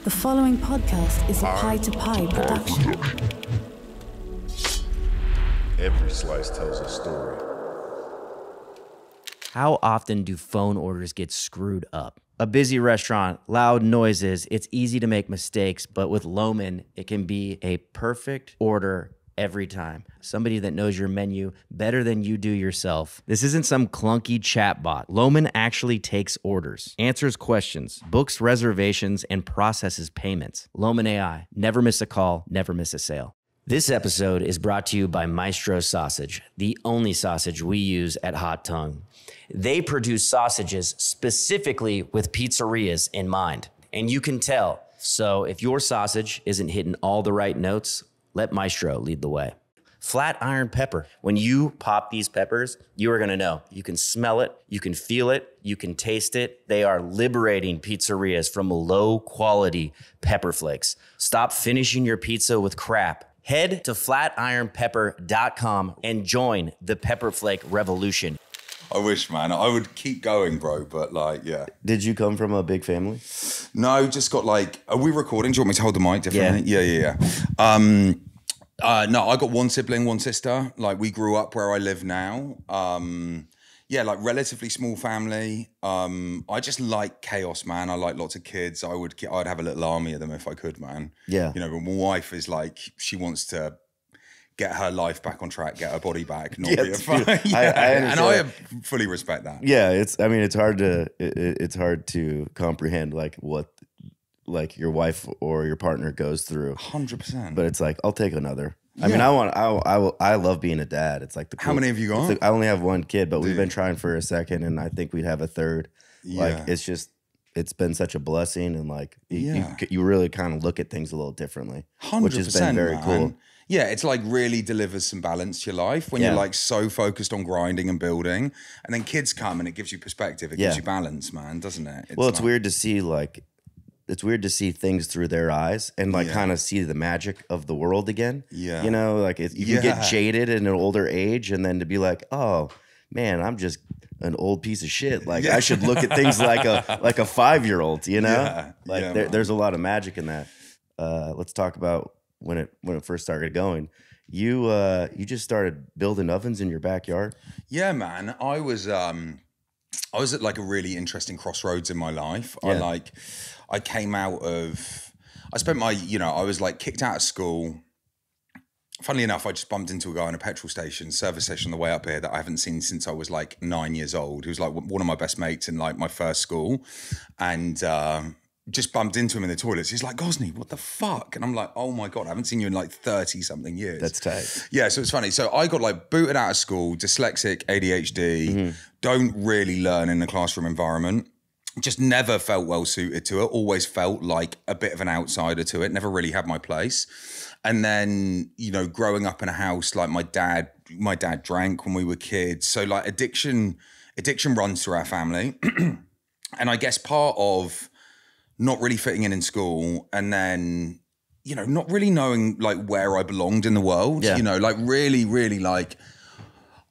The following podcast is a Pie to Pie production. Every slice tells a story. How often do phone orders get screwed up? A busy restaurant, loud noises, it's easy to make mistakes, but with Loman, it can be a perfect order every time. Somebody that knows your menu better than you do yourself. This isn't some clunky chatbot. Loman actually takes orders, answers questions, books reservations, and processes payments. Loman AI. Never miss a call, never miss a sale. This episode is brought to you by Maestro Sausage, the only sausage we use at Hot Tongue. They produce sausages specifically with pizzerias in mind, and you can tell. So if your sausage isn't hitting all the right notes, let Maestro lead the way. Flat iron pepper. When you pop these peppers, you are gonna know. You can smell it, you can feel it, you can taste it. They are liberating pizzerias from low quality pepper flakes. Stop finishing your pizza with crap. Head to flatironpepper.com and join the pepper flake revolution. I wish, man. I would keep going, bro, but like, yeah. Did you come from a big family? No, just got like, are we recording? Do you want me to hold the mic differently? Yeah. No, I got one sibling, one sister. Like, we grew up where I live now. Yeah, like relatively small family. I just like chaos, man. I like lots of kids. I'd have a little army of them if I could, man. Yeah. You know, but my wife is like, she wants to get her life back on track, get her body back, not be a fun. And I fully respect that. Yeah, it's hard to comprehend like what like your wife or your partner goes through. 100%. But it's like, I'll take another. I mean, I love being a dad. It's like How many have you got? I only have one kid, but we've been trying for a second, and I think we'd have a third. Yeah. Like, it's been such a blessing, and like you really kind of look at things a little differently, 100%, which has been very cool. Yeah, it's like really delivers some balance to your life when you're like so focused on grinding and building, and then kids come and it gives you perspective. It gives you balance, man, doesn't it? It's weird to see things through their eyes and like kind of see the magic of the world again. Yeah. You know, like you can get jaded in an older age, and then to be like, oh man, I'm just an old piece of shit. Like I should look at things like a 5-year-old, you know? There's a lot of magic in that. Let's talk about when it first started going. You just started building ovens in your backyard? Yeah, man. I was at like a really interesting crossroads in my life. Yeah. I came out of, I spent my, I was like kicked out of school. Funnily enough, I just bumped into a guy in a petrol station, service station on the way up here that I haven't seen since I was like 9 years old. He was like one of my best mates in like my first school. And just bumped into him in the toilets. He's like, Gozney, what the fuck? And I'm like, oh my God, I haven't seen you in like 30 something years. That's tight. Yeah, so it's funny. So I got like booted out of school, dyslexic, ADHD, don't really learn in the classroom environment. Just never felt well suited to it. Always felt like a bit of an outsider to it. Never really had my place. And then, growing up in a house, like my dad drank when we were kids. So like addiction runs through our family. And I guess part of not really fitting in school, and then, not really knowing like where I belonged in the world, like really, really like,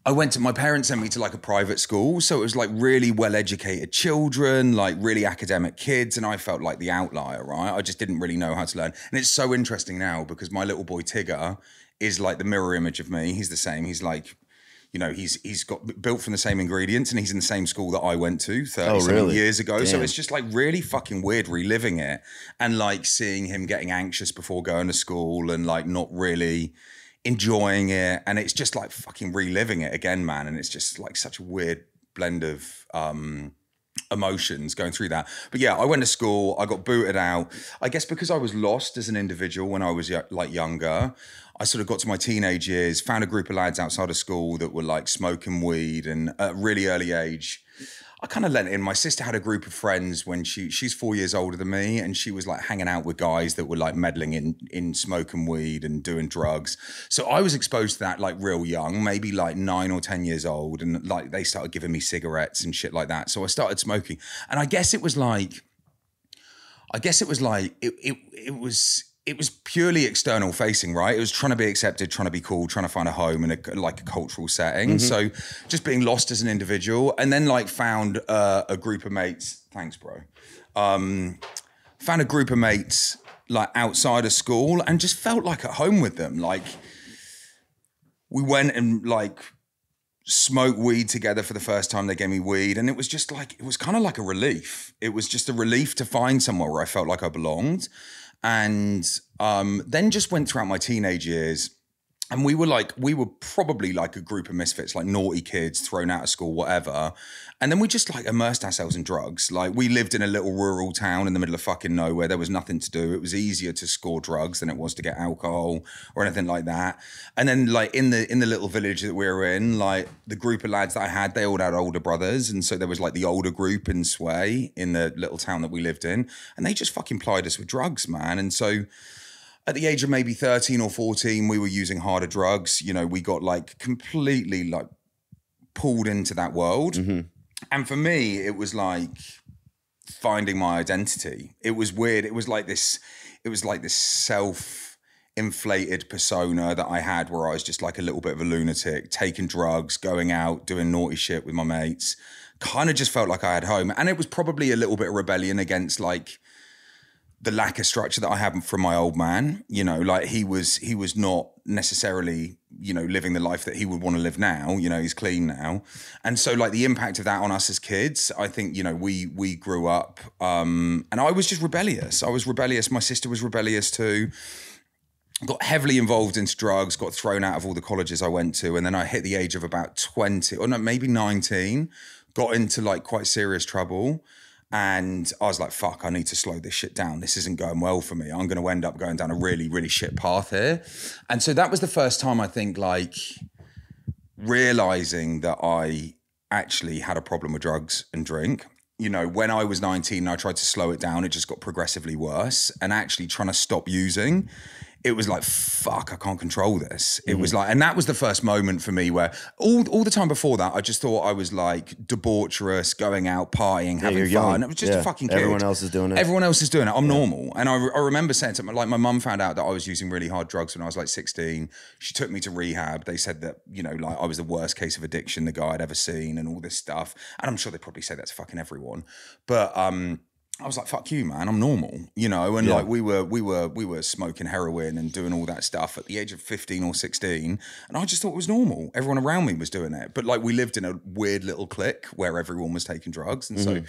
my parents sent me to like a private school. So it was like really well-educated children, like really academic kids. And I felt like the outlier, right? I just didn't really know how to learn. And it's so interesting now because my little boy Tigger is like the mirror image of me. He's the same. He's like, he's got built from the same ingredients, and he's in the same school that I went to 30 years ago. Damn. So it's just like really fucking weird reliving it and like seeing him getting anxious before going to school and like not really enjoying it. And it's just like fucking reliving it again, man. And it's just like such a weird blend of emotions going through that. But yeah, I went to school, I got booted out. I guess because I was lost as an individual when I was like younger, I sort of got to my teenage years, found a group of lads outside of school that were like smoking weed, and at a really early age, I kind of let it in. My sister had a group of friends when she's 4 years older than me, and she was like hanging out with guys that were like meddling in smoking weed and doing drugs. So I was exposed to that like real young, maybe like 9 or 10 years old, and like they started giving me cigarettes and shit like that. So I started smoking, and I guess it was purely external facing, right? It was trying to be accepted, trying to be cool, trying to find a home in a cultural setting. So just being lost as an individual, and then like found a group of mates. Thanks, bro. found a group of mates like outside of school and just felt like at home with them. Like we went and like smoked weed together for the first time. They gave me weed, and it was just like, it was kind of like a relief. It was just a relief to find somewhere where I felt like I belonged. And then just went throughout my teenage years. And we were probably like a group of misfits, like naughty kids thrown out of school, whatever. And then we just like immersed ourselves in drugs. Like we lived in a little rural town in the middle of fucking nowhere. There was nothing to do. It was easier to score drugs than it was to get alcohol or anything like that. And then like in the little village that we were in, like the group of lads that I had, they all had older brothers. And so there was like the older group in Sway in the little town that we lived in. And they just fucking plied us with drugs, man. And so at the age of maybe 13 or 14, we were using harder drugs. You know, we got like completely like pulled into that world. Mm-hmm. And for me, it was like finding my identity. It was weird. It was like this self-inflated persona that I had where I was just like a little bit of a lunatic, taking drugs, going out, doing naughty shit with my mates. Kind of just felt like I had home. And it was probably a little bit of rebellion against like the lack of structure that I had from my old man. You know, like he was not necessarily, you know, living the life that he would want to live now. You know, he's clean now. And so like the impact of that on us as kids, I think, you know, we grew up and I was just rebellious. I was rebellious. My sister was rebellious too. Got heavily involved into drugs, got thrown out of all the colleges I went to. And then I hit the age of about 20 or no, maybe 19, got into like quite serious trouble. And I was like, fuck, I need to slow this shit down. This isn't going well for me. I'm going to end up going down a really, really shit path here. And so that was the first time I think like realizing that I actually had a problem with drugs and drink. You know, when I was 19 and I tried to slow it down, it just got progressively worse. And actually trying to stop using, it was like, fuck, I can't control this. It was like, and that was the first moment for me where all the time before that, I just thought I was like debaucherous, going out, partying, having fun. It was just a fucking kid. Everyone else is doing it. Everyone else is doing it. I'm normal. And I remember saying to like my mum found out that I was using really hard drugs when I was like 16. She took me to rehab. They said that, you know, like I was the worst case of addiction the guy I'd ever seen and all this stuff. And I'm sure they probably say that to fucking everyone. But, I was like, fuck you, man, I'm normal, you know? And like we were smoking heroin and doing all that stuff at the age of 15 or 16. And I just thought it was normal. Everyone around me was doing it. But like we lived in a weird little clique where everyone was taking drugs. And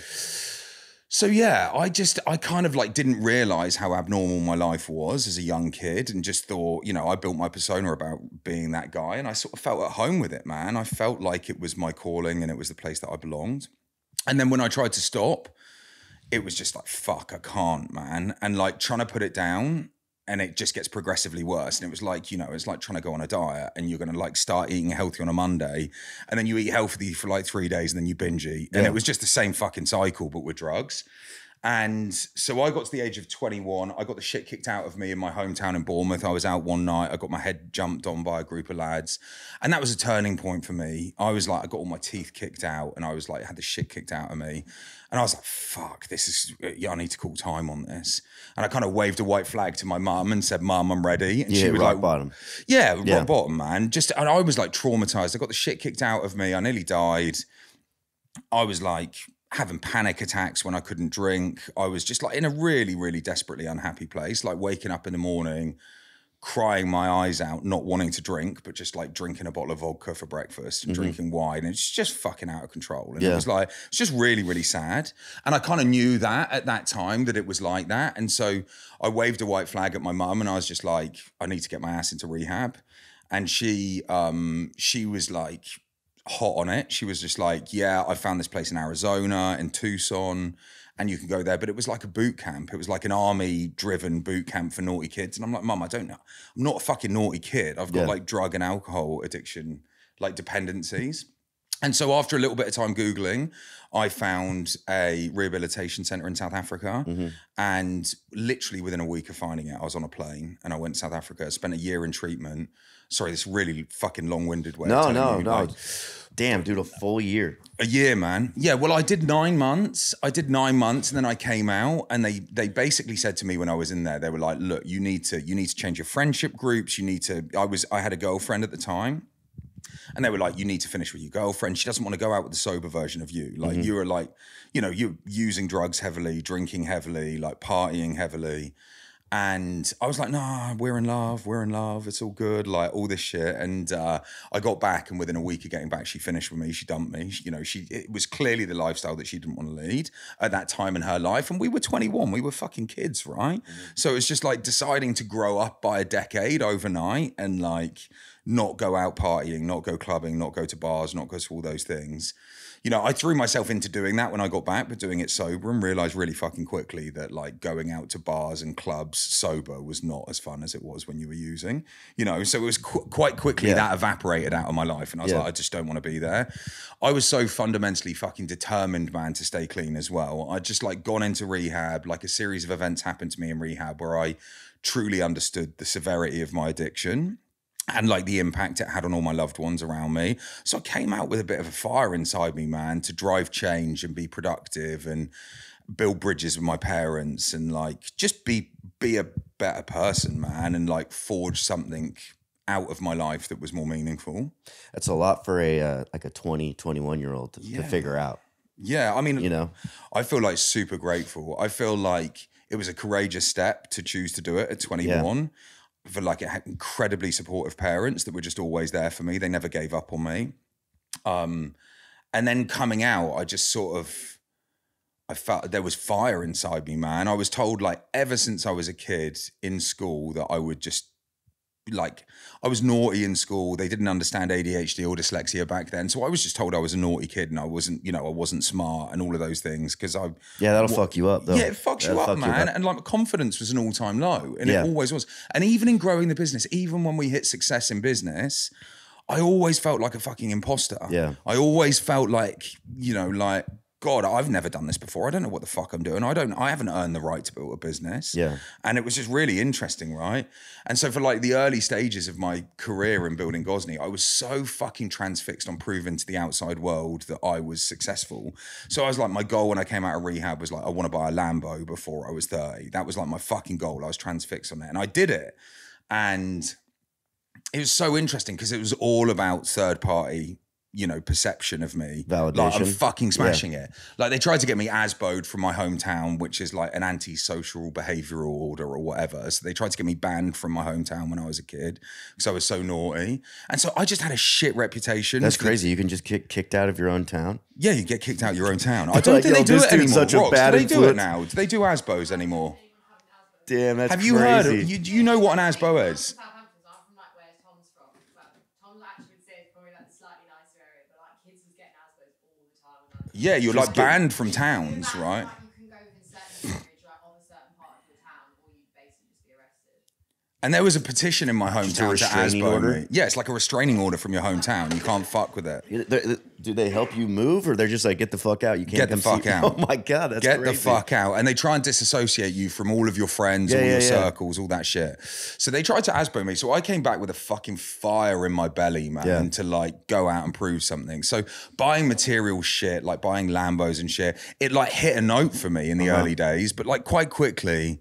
so yeah, I kind of like didn't realize how abnormal my life was as a young kid and just thought, you know, I built my persona about being that guy and I sort of felt at home with it, man. I felt like it was my calling and it was the place that I belonged. And then when I tried to stop, it was just like, fuck, I can't, man. And like trying to put it down and it just gets progressively worse. And it was like, you know, it's like trying to go on a diet and you're going to like start eating healthy on a Monday and then you eat healthy for like 3 days and then you binge eat. And it was just the same fucking cycle, but with drugs. And so I got to the age of 21. I got the shit kicked out of me in my hometown in Bournemouth. I was out one night. I got my head jumped on by a group of lads. And that was a turning point for me. I was like, I got all my teeth kicked out and I was like, had the shit kicked out of me. And I was like, fuck, I need to call time on this. And I kind of waved a white flag to my mum and said, Mum, I'm ready. And she was rock like, bottom. Yeah, rock bottom, man. And I was like traumatized. I got the shit kicked out of me. I nearly died. I was like having panic attacks when I couldn't drink. I was just like in a really, really desperately unhappy place, like waking up in the morning, crying my eyes out, not wanting to drink, but just like drinking a bottle of vodka for breakfast and drinking wine. And it's just fucking out of control. And it was like, it's just really, really sad. And I kind of knew that at that time that it was like that. And so I waved a white flag at my mum and I was just like, I need to get my ass into rehab. And she was like, hot on it. She was just like, yeah, I found this place in Arizona, in Tucson, and you can go there. But it was like a boot camp. It was like an army-driven boot camp for naughty kids. And I'm like, Mum, I don't know. I'm not a fucking naughty kid. I've got like drug and alcohol addiction, like dependencies. And so after a little bit of time Googling, I found a rehabilitation center in South Africa. And literally within a week of finding it, I was on a plane and I went to South Africa, spent a year in treatment. Sorry, this really fucking long-winded way of telling you. No. Damn, dude, a full year. A year, man. Yeah, well, I did 9 months. And then I came out and they basically said to me when I was in there, they were like, look, you need to change your friendship groups. I had a girlfriend at the time. And they were like, you need to finish with your girlfriend. She doesn't want to go out with the sober version of you. Like you were like, you know, you're using drugs heavily, drinking heavily, like partying heavily. And I was like, nah, we're in love, it's all good, like all this shit. And I got back, and within a week of getting back, she finished with me, she dumped me. You know, it was clearly the lifestyle that she didn't want to lead at that time in her life. And we were 21, we were fucking kids, right? So it was just like deciding to grow up by a decade overnight and like not go out partying, not go clubbing, not go to bars, not go to all those things. You know, I threw myself into doing that when I got back, but doing it sober, and realized really fucking quickly that like going out to bars and clubs sober was not as fun as it was when you were using, you know. So it was quite quickly that evaporated out of my life. And I was like, I just don't want to be there. I was so fundamentally fucking determined, man, to stay clean as well. I'd just like gone into rehab, like a series of events happened to me in rehab where I truly understood the severity of my addiction and like the impact it had on all my loved ones around me. So I came out with a bit of a fire inside me, man, to drive change and be productive and build bridges with my parents and like just be a better person, man, and like forge something out of my life that was more meaningful. That's a lot for a like a 20, 21-year-old to figure out. Yeah, I mean, you know, I feel like super grateful. I feel like it was a courageous step to choose to do it at 21. Yeah. For like it had incredibly supportive parents that were just always there for me. They never gave up on me. And then coming out, I just sort of, I felt there was fire inside me, man. I was told like ever since I was a kid in school that I would just like, I was naughty in school. They didn't understand ADHD or dyslexia back then. So I was just told I was a naughty kid and I wasn't, you know, I wasn't smart and all of those things. Cause that'll fuck you up though. Yeah, it fucks you up, man. And like confidence was an all-time low and it always was. And even in growing the business, even when we hit success in business, I always felt like a fucking imposter. Yeah. I always felt like, you know, like, God, I've never done this before. I don't know what the fuck I'm doing. I haven't earned the right to build a business. Yeah. And it was just really interesting, right? And so for like the early stages of my career in building Gozney, I was so fucking transfixed on proving to the outside world that I was successful. So I was like, my goal when I came out of rehab was like, I want to buy a Lambo before I was 30. That was like my fucking goal. I was transfixed on it. And I did it. And it was so interesting because it was all about third party, you know, perception of me. Validation. Like I'm fucking smashing it. Like they tried to get me ASBO'd from my hometown, which is like an antisocial behavioral order or whatever. So they tried to get me banned from my hometown when I was a kid because I was so naughty. And so I just had a shit reputation. That's crazy. You can just get kicked out of your own town? Yeah, you get kicked out of your own town. I don't think they do it anymore. Such a bad do they do it now? Do they do ASBOs anymore? Damn, that's crazy. Have you heard of, do you know what an ASBO is? Yeah, you're like banned from towns, right? You can go within certain areas, like on a certain part of your town, or you basically just be arrested. And there was a petition in my hometown to ASBO me. Yeah, it's like a restraining order from your hometown. You can't fuck with it. Do they help you move, or they're just like, get the fuck out? You can't get the fuck out. Oh my God, that's get crazy. The fuck out. And they try and disassociate you from all of your friends, all your circles, all that shit. So they tried to ASBO me. So I came back with a fucking fire in my belly, man, to like go out and prove something. So buying material shit, like buying Lambos and shit, it like hit a note for me in the early days, but like quite quickly,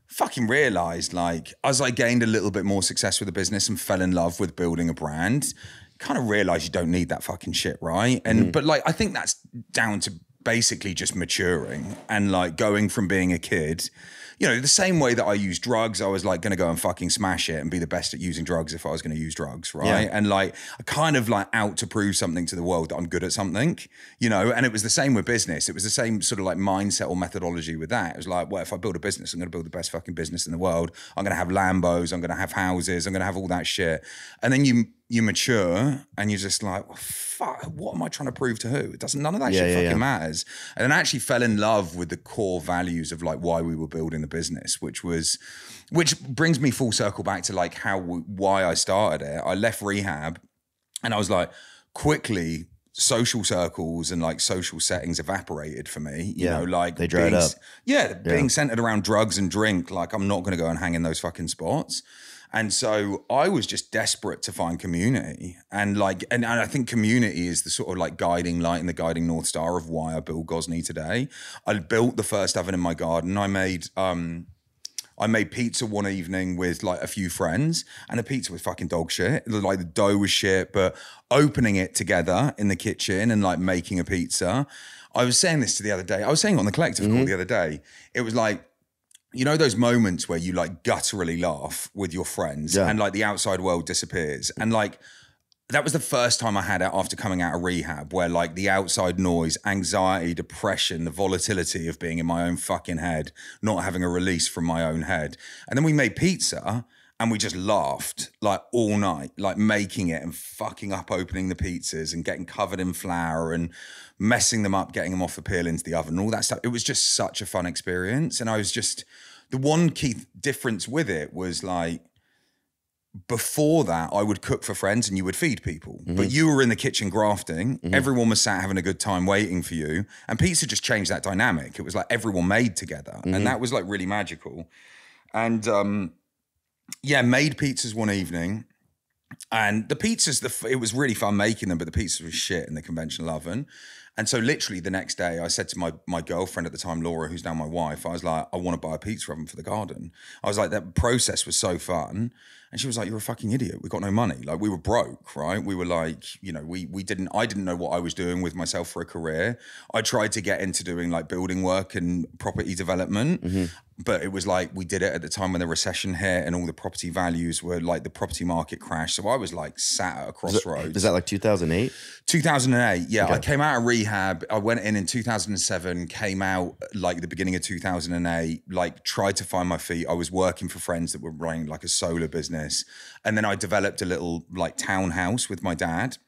fucking realized like as I gained a little bit more success with the business and fell in love with building a brand, kind of realize you don't need that fucking shit, right? And but like I think that's down to basically just maturing and like going from being a kid, you know, the same way that I used drugs, I was like going to go and fucking smash it and be the best at using drugs if I was going to use drugs, right? Yeah. And like I kind of like out to prove something to the world that I'm good at something, you know. And it was the same with business. It was the same sort of like mindset or methodology with that. It was like, well, if I build a business, I'm going to build the best fucking business in the world. I'm going to have Lambos, I'm going to have houses, I'm going to have all that shit. And then you mature and you're just like, well, fuck, what am I trying to prove to who? It doesn't, none of that shit fucking matters. And then I actually fell in love with the core values of like why we were building the business, which brings me full circle back to like why I started it. I left rehab and I was like, quickly social circles and like social settings evaporated for me, you know, like they dried up. Yeah, being centered around drugs and drink, like I'm not going to go and hang in those fucking spots. And so I was just desperate to find community. And like, and I think community is the sort of like guiding light and the guiding North Star of why I built Gozney today. I built the first oven in my garden. I I made pizza one evening with like a few friends, and the pizza was fucking dog shit. Like the dough was shit, but opening it together in the kitchen and like making a pizza. I was saying this the other day. I was saying it on the collective call the other day. It was like, you know, those moments where you like gutturally laugh with your friends and like the outside world disappears. And like, that was the first time I had it after coming out of rehab, where like the outside noise, anxiety, depression, the volatility of being in my own fucking head, not having a release from my own head. And then we made pizza and we just laughed like all night, like making it and fucking up opening the pizzas and getting covered in flour and messing them up, getting them off the peel into the oven and all that stuff. It was just such a fun experience. And I was just, the one key difference with it was like, before that, I would cook for friends and you would feed people. But you were in the kitchen grafting. Everyone was sat having a good time waiting for you. And pizza just changed that dynamic. It was like everyone made together. And that was like really magical. And made pizzas one evening. And the pizzas, it was really fun making them, but the pizzas were shit in the conventional oven. And so literally the next day I said to my girlfriend at the time, Laura, who's now my wife, I was like, I want to buy a pizza oven for the garden. I was like, that process was so fun. And she was like, you're a fucking idiot. We got no money. Like we were broke, right? We were like, you know, I didn't know what I was doing with myself for a career. I tried to get into doing like building work and property development. But it was like, we did it at the time when the recession hit and all the property values were like, the property market crashed. So I was like sat at a crossroads. Was that like 2008? 2008, yeah. Okay. I came out of rehab. I went in 2007, came out like the beginning of 2008, like tried to find my feet. I was working for friends that were running like a solar business. And then I developed a little like townhouse with my dad.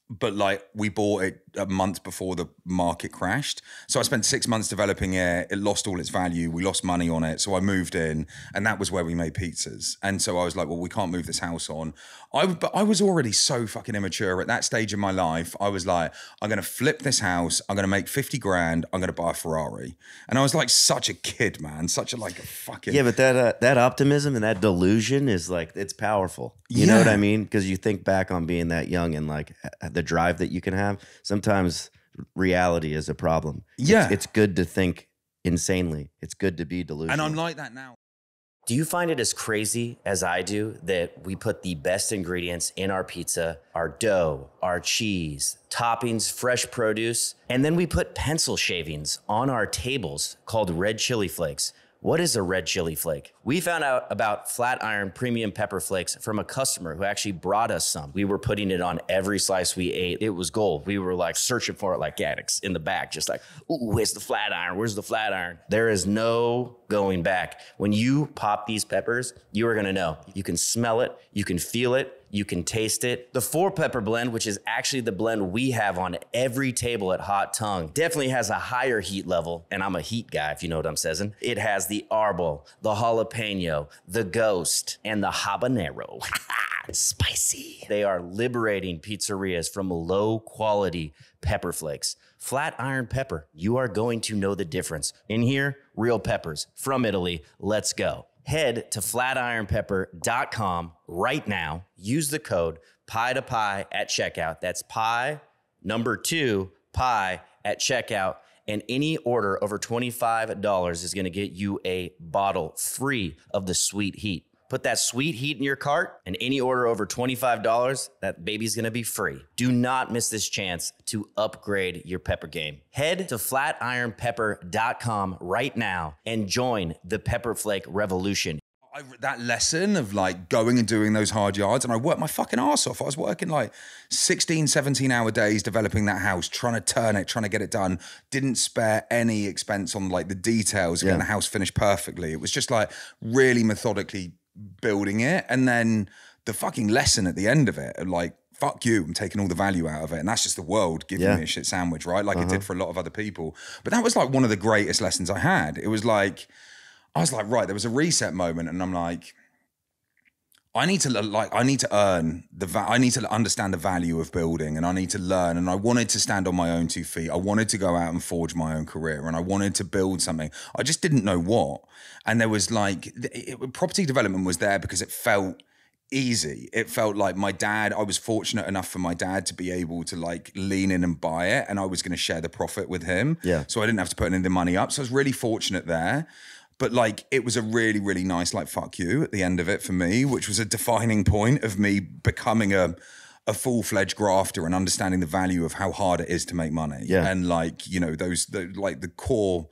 But like we bought it a month before the market crashed. So I spent 6 months developing it. It lost all its value. We lost money on it. So I moved in and that was where we made pizzas. And so I was like, well, we can't move this house on. But I was already so fucking immature at that stage in my life. I was like, I'm going to flip this house. I'm going to make 50 grand. I'm going to buy a Ferrari. And I was like such a kid, man. Such a like a fucking... Yeah, but that optimism and that delusion is like, it's powerful. You know what I mean? Because you think back on being that young and like the drive that you can have. Sometimes reality is a problem. Yeah. It's good to think insanely. It's good to be delusional. And I'm like that now. Do you find it as crazy as I do that we put the best ingredients in our pizza, our dough, our cheese, toppings, fresh produce, and then we put pencil shavings on our tables called red chili flakes? What is a red chili flake? We found out about Flatiron premium pepper flakes from a customer who actually brought us some. We were putting it on every slice we ate. It was gold. We were like searching for it like addicts in the back, just like, ooh, where's the Flatiron? Where's the Flatiron? There is no going back. When you pop these peppers, you are gonna know. You can smell it, you can feel it, you can taste it. The 4-pepper blend, which is actually the blend we have on every table at Hot Tongue, definitely has a higher heat level, and I'm a heat guy, if you know what I'm saying. It has the arbol, the jalapeno, the ghost, and the habanero. Spicy. They are liberating pizzerias from low-quality pepper flakes. Flatiron pepper, you are going to know the difference. In here, real peppers from Italy. Let's go. Head to flatironpepper.com right now. Use the code PIE2PIE at checkout. That's PIE, number 2, PIE at checkout. And any order over $25 is going to get you a bottle free of the sweet heat. Put that sweet heat in your cart, and any order over $25, that baby's gonna be free. Do not miss this chance to upgrade your pepper game. Head to flatironpepper.com right now and join the Pepper Flake revolution. That lesson of like going and doing those hard yards, and I worked my fucking ass off. I was working like 16, 17-hour days developing that house, trying to turn it, trying to get it done. Didn't spare any expense on like the details of getting the house finished perfectly. It was just like really methodically building it, and then the fucking lesson at the end of it, like, fuck you, I'm taking all the value out of it, and that's just the world giving me a shit sandwich, right? Like it did for a lot of other people. But that was like one of the greatest lessons I had. It was like, I was like, right, there was a reset moment, and I'm like, I need to understand the value of building, and I need to learn. And I wanted to stand on my own 2 feet. I wanted to go out and forge my own career, and I wanted to build something. I just didn't know what. And there was like, property development was there because it felt easy. It felt like my dad, I was fortunate enough for my dad to be able to like lean in and buy it, and I was going to share the profit with him. Yeah. So I didn't have to put any of the money up. So I was really fortunate there. But like, it was a really, really nice, like, fuck you at the end of it for me, which was a defining point of me becoming a full-fledged grafter and understanding the value of how hard it is to make money. Yeah. And like, you know, the core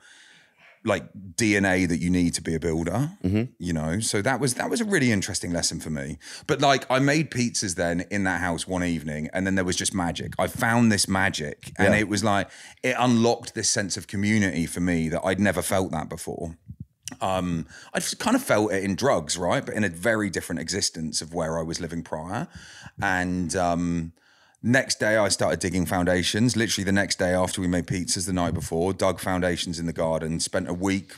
like DNA that you need to be a builder, you know? So that was a really interesting lesson for me. But like, I made pizzas then in that house one evening, and then there was just magic. I found this magic, and it was like, it unlocked this sense of community for me that I'd never felt that before. I'd kind of felt it in drugs, right? But in a very different existence of where I was living prior. And next day I started digging foundations. Literally the next day after we made pizzas the night before, dug foundations in the garden, spent a week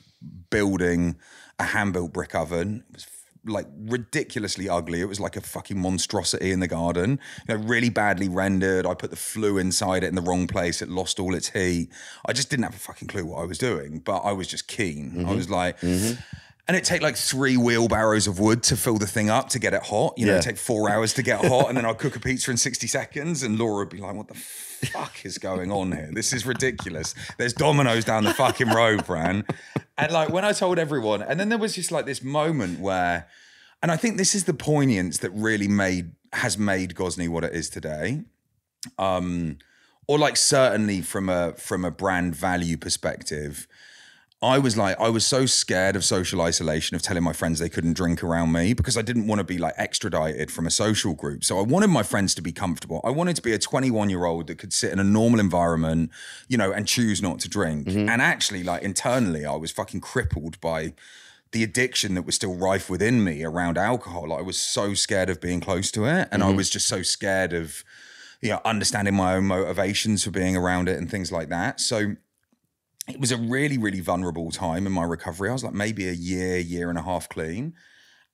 building a hand-built brick oven. It was like ridiculously ugly. It was like a fucking monstrosity in the garden, you know, really badly rendered. I put the flue inside it in the wrong place. It lost all its heat. I just didn't have a fucking clue what I was doing, but I was just keen. I was like, and it'd take like 3 wheelbarrows of wood to fill the thing up to get it hot. You know, it'd take 4 hours to get hot, and then I'd cook a pizza in 60 seconds, and Laura would be like, what the fuck is going on here? This is ridiculous. There's Domino's down the fucking road, Fran. And like, when I told everyone, and then there was just like this moment where, and I think this is the poignance that really has made Gozney what it is today. Or like, certainly from a brand value perspective, I was so scared of social isolation, of telling my friends they couldn't drink around me, because I didn't want to be like extradited from a social group. So I wanted my friends to be comfortable. I wanted to be a 21-year-old that could sit in a normal environment, you know, and choose not to drink. And actually, like, internally, I was fucking crippled by the addiction that was still rife within me around alcohol. Like, I was so scared of being close to it. And I was just so scared of, you know, understanding my own motivations for being around it and things like that. So it was a really, really vulnerable time in my recovery. I was like maybe a year and a half clean.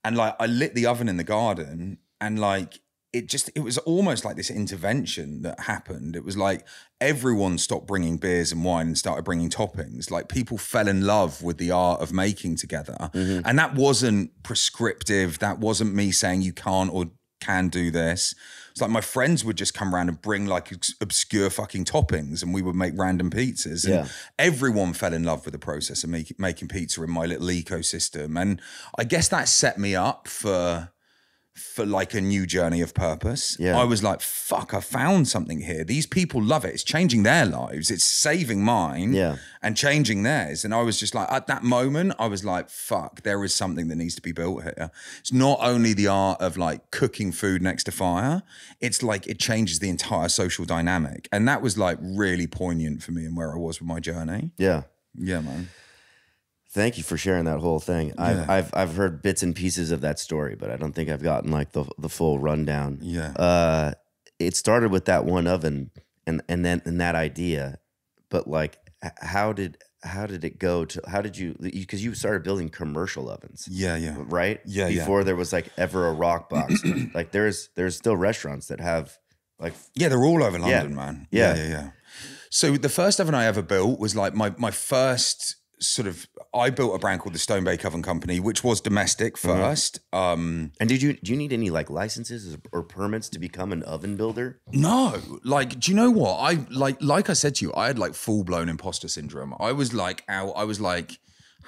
And like, I lit the oven in the garden, and like, it was almost like this intervention that happened. It was like everyone stopped bringing beers and wine and started bringing toppings. Like, people fell in love with the art of making together. And that wasn't prescriptive. That wasn't me saying you can't or can do this. It's like my friends would just come around and bring like obscure fucking toppings, and we would make random pizzas. And everyone fell in love with the process of making pizza in my little ecosystem. And I guess that set me up for like a new journey of purpose. I was like, fuck, I found something here. These people love it. It's changing their lives. It's saving mine and changing theirs. And I was just like, at that moment, I was like, fuck, there is something that needs to be built here. It's not only the art of like cooking food next to fire, it's like it changes the entire social dynamic. And that was like really poignant for me and where I was with my journey. Yeah, man. Thank you for sharing that whole thing. I've heard bits and pieces of that story, but I don't think I've gotten like the full rundown. It started with that one oven and then that idea, but like, how did it go to? How did you? Because you started building commercial ovens. Right. Before there was like ever a rock box. Like there's still restaurants that have like. Yeah, they're all over London, man. Yeah. So the first oven I ever built was like my first sort of, I built a brand called the Stone Bake Oven Company, which was domestic first. And do you need any like licenses or permits to become an oven builder? No, like, do you know what? I like I said to you, I had like full blown imposter syndrome. I was like,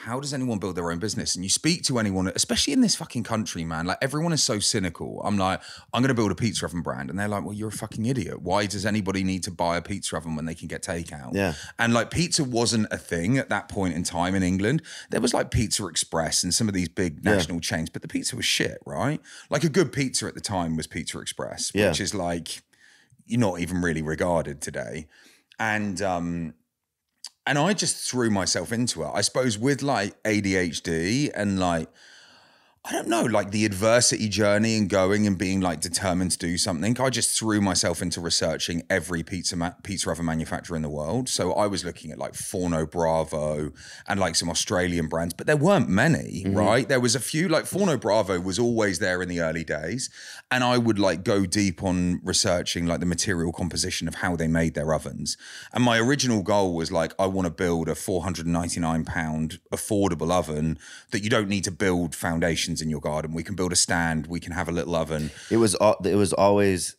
how does anyone build their own business? And you speak to anyone, especially in this fucking country, man, like everyone is so cynical. I'm like, I'm going to build a pizza oven brand. And they're like, well, you're a fucking idiot. Why does anybody need to buy a pizza oven when they can get takeout? And like, pizza wasn't a thing at that point in time in England. There was like Pizza Express and some of these big national chains, but the pizza was shit, right? Like, a good pizza at the time was Pizza Express, which is like, you're not even really regarded today. And I just threw myself into it. I suppose with like ADHD and like, I don't know, like the adversity journey and going and being like determined to do something, I just threw myself into researching every pizza oven manufacturer in the world. So I was looking at like Forno Bravo and like some Australian brands, but there weren't many, right? There was a few, like Forno Bravo was always there in the early days. And I would like go deep on researching like the material composition of how they made their ovens. And my original goal was like, I want to build a £499 affordable oven that you don't need to build foundations in your garden. We can build a stand. We can have a little oven. It was always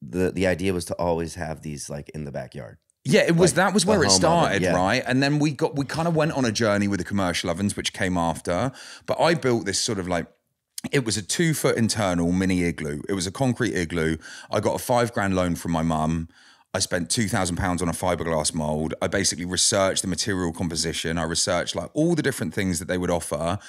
the idea was to always have these like in the backyard. Yeah, it was. Like that was where it home started, oven, yeah. right? And then we kind of went on a journey with the commercial ovens, which came after. But I built this sort of like, it was a 2-foot internal mini igloo. It was a concrete igloo. I got a $5,000 loan from my mum. I spent £2,000 on a fiberglass mold. I basically researched the material composition. I researched like all the different things that they would offer.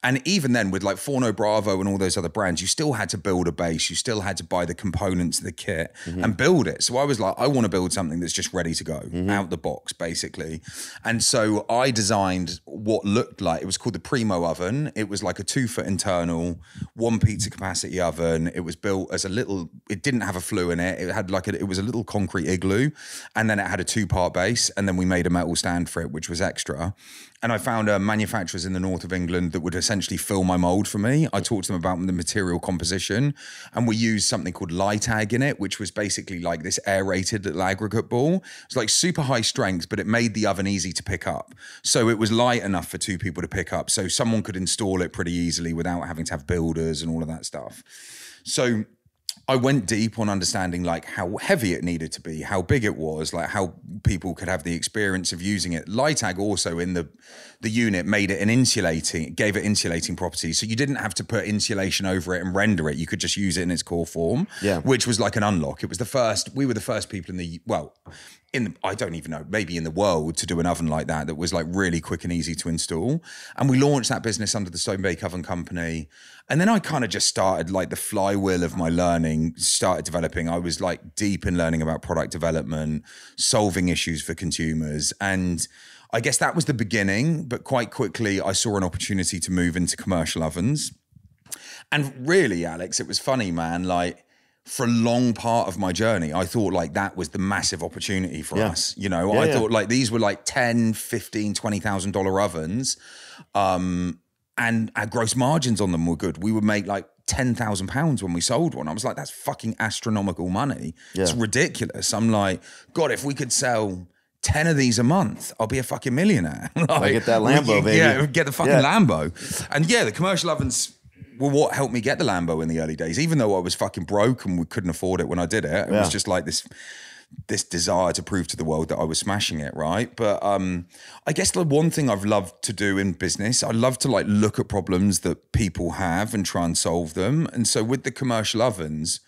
And even then with like Forno Bravo and all those other brands, you still had to build a base. You still had to buy the components of the kit and build it. So I was like, I want to build something that's just ready to go out the box, basically. And so I designed what looked like, it was called the Primo oven. It was like a 2-foot internal, 1 pizza capacity oven. It was built as a little, it didn't have a flue in it. It had like it was a little concrete igloo, and then it had a 2-part base, and then we made a metal stand for it, which was extra. And I found manufacturers in the north of England that would essentially fill my mold for me. I talked to them about the material composition, and we used something called Lytag in it, which was basically like this aerated little aggregate ball. It's like super high strength, but it made the oven easy to pick up. So it was light enough for 2 people to pick up, so someone could install it pretty easily without having to have builders and all of that stuff. So I went deep on understanding like how heavy it needed to be, how big it was, like how people could have the experience of using it. Lytag also in the unit made it gave it insulating properties. So you didn't have to put insulation over it and render it. You could just use it in its core form, which was like an unlock. It was we were the first people I don't even know, maybe in the world to do an oven like that was like really quick and easy to install. And we launched that business under the Stone Bake Oven Company. And then I kind of just started like the flywheel of my learning started developing. I was like deep in learning about product development, solving issues for consumers. And I guess that was the beginning, but quite quickly I saw an opportunity to move into commercial ovens. And really, Alex, it was funny, man, like, for a long part of my journey, I thought like that was the massive opportunity for us. You know, I thought like these were like $10,000, $15,000, $20,000 ovens. And our gross margins on them were good. We would make like £10,000 when we sold one. I was like, that's fucking astronomical money. Yeah. It's ridiculous. I'm like, God, if we could sell 10 of these a month, I'll be a fucking millionaire. Like, I get that Lambo, baby. Yeah, get the fucking Lambo. And yeah, the commercial ovens were what helped me get the Lambo in the early days, even though I was fucking broke and we couldn't afford it when I did it. It was just like this desire to prove to the world that I was smashing it, right? But I guess the one thing I've loved to do in business, I love to like look at problems that people have and try and solve them. And so with the commercial ovens,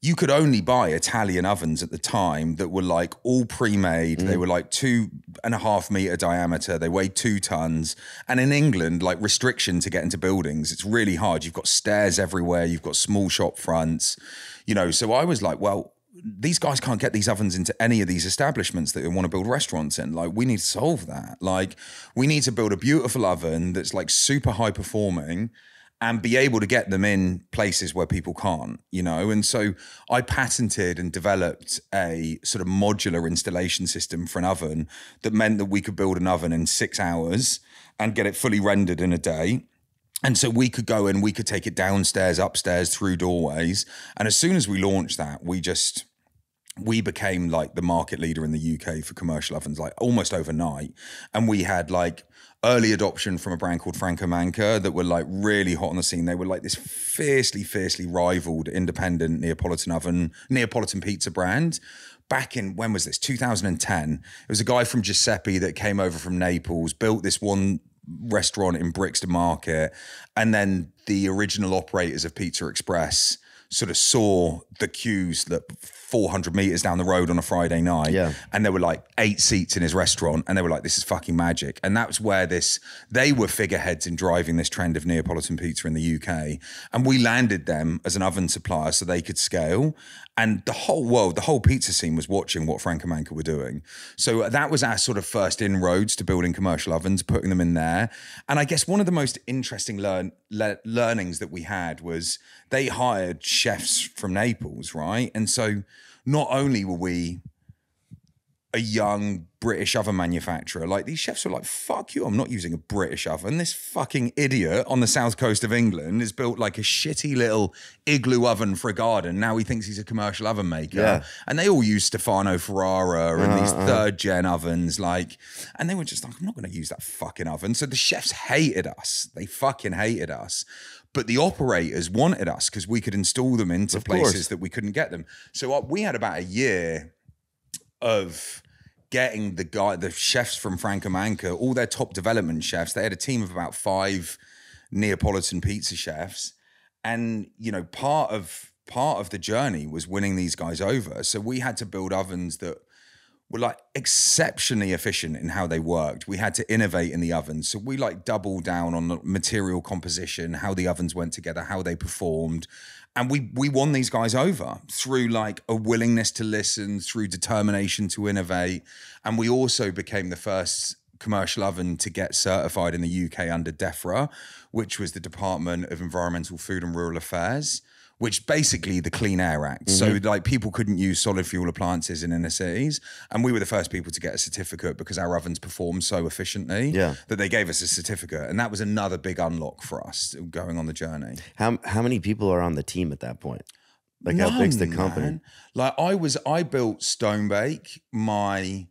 you could only buy Italian ovens at the time that were like all pre-made. They were like 2.5 meter diameter. They weighed 2 tons. And in England, like restriction to get into buildings, it's really hard. You've got stairs everywhere. You've got small shop fronts, you know. So I was like, well, these guys can't get these ovens into any of these establishments that they want to build restaurants in. Like, we need to solve that. Like, we need to build a beautiful oven that's like super high performing and be able to get them in places where people can't, you know? And so I patented and developed a sort of modular installation system for an oven that meant that we could build an oven in 6 hours and get it fully rendered in a day. And so we could go and we could take it downstairs, upstairs, through doorways. And as soon as we launched that, we became like the market leader in the UK for commercial ovens, like almost overnight. And we had like early adoption from a brand called Franco Manca that were like really hot on the scene. They were like this fiercely rivaled independent Neapolitan pizza brand. Back in, when was this? 2010. It was a guy from Giuseppe that came over from Naples, built this one restaurant in Brixton Market. And then the original operators of Pizza Express sort of saw the queues that 400 meters down the road on a Friday night. Yeah. And there were like 8 seats in his restaurant and they were like, this is fucking magic. And that was where they were figureheads in driving this trend of Neapolitan pizza in the UK. And we landed them as an oven supplier so they could scale. And the whole world, the whole pizza scene was watching what Franco Manca were doing. So that was our sort of first inroads to building commercial ovens, putting them in there. And I guess one of the most interesting learnings that we had was they hired chefs from Naples, right? And so not only were we a young British oven manufacturer, like these chefs were like, fuck you, I'm not using a British oven. This fucking idiot on the south coast of England has built like a shitty little igloo oven for a garden. Now he thinks he's a commercial oven maker. Yeah. And they all use Stefano Ferrara and these 3rd gen ovens, like, and they were just like, I'm not going to use that fucking oven. So the chefs hated us. They fucking hated us. But the operators wanted us because we could install them into places that we couldn't get them. So we had about a year of getting the chefs from Francomanca, all their top development chefs. They had a team of about 5 Neapolitan pizza chefs. And, you know, part of the journey was winning these guys over. So we had to build ovens that were like exceptionally efficient in how they worked. We had to innovate in the ovens. So we like doubled down on the material composition, how the ovens went together, how they performed. And we won these guys over through like a willingness to listen, through determination to innovate. And we also became the first commercial oven to get certified in the UK under DEFRA, which was the Department of Environmental, Food and Rural Affairs, which basically the Clean Air Act. So like people couldn't use solid fuel appliances in inner cities. And we were the first people to get a certificate because our ovens performed so efficiently that they gave us a certificate. And that was another big unlock for us going on the journey. How many people are on the team at that point? Like how big's the company? Man. Like I built Stonebake, my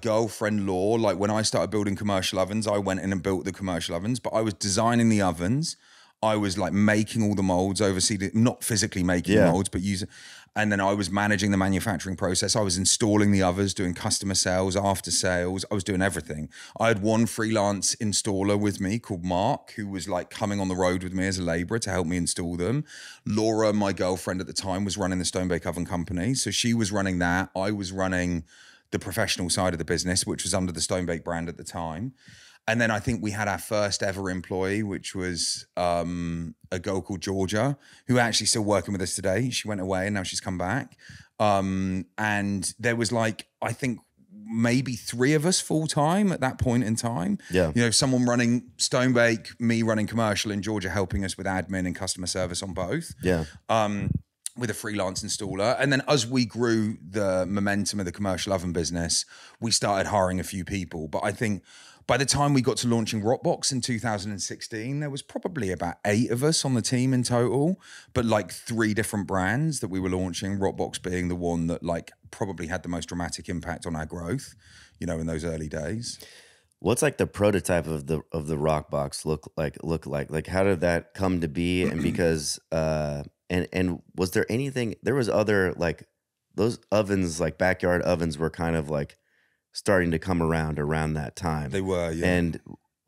girlfriend Law, like when I started building commercial ovens, I went in and built the commercial ovens, but I was designing the ovens. I was like making all the molds, not physically making the molds, but using, and then I was managing the manufacturing process. I was installing the ovens, doing customer sales, after sales. I was doing everything. I had one freelance installer with me called Mark, who was like coming on the road with me as a laborer to help me install them. Laura, my girlfriend at the time, was running the Stonebake Oven Company. So she was running that. I was running the professional side of the business, which was under the Stonebake brand at the time. And then I think we had our first ever employee, which was a girl called Georgia, who actually still working with us today. She went away and now she's come back. And there was like, I think maybe 3 of us full time at that point in time. Yeah. You know, someone running Stonebake, me running commercial, and Georgia helping us with admin and customer service on both. Yeah. With a freelance installer. And then as we grew the momentum of the commercial oven business, we started hiring a few people. But I think by the time we got to launching Rockbox in 2016, there was probably about 8 of us on the team in total, but like 3 different brands that we were launching, Rockbox being the one that like probably had the most dramatic impact on our growth, you know, in those early days. What's like the prototype of the Rockbox look like? Like how did that come to be? And because and was there anything, there was other like those ovens, like backyard ovens were kind of like starting to come around that time. They were, yeah. And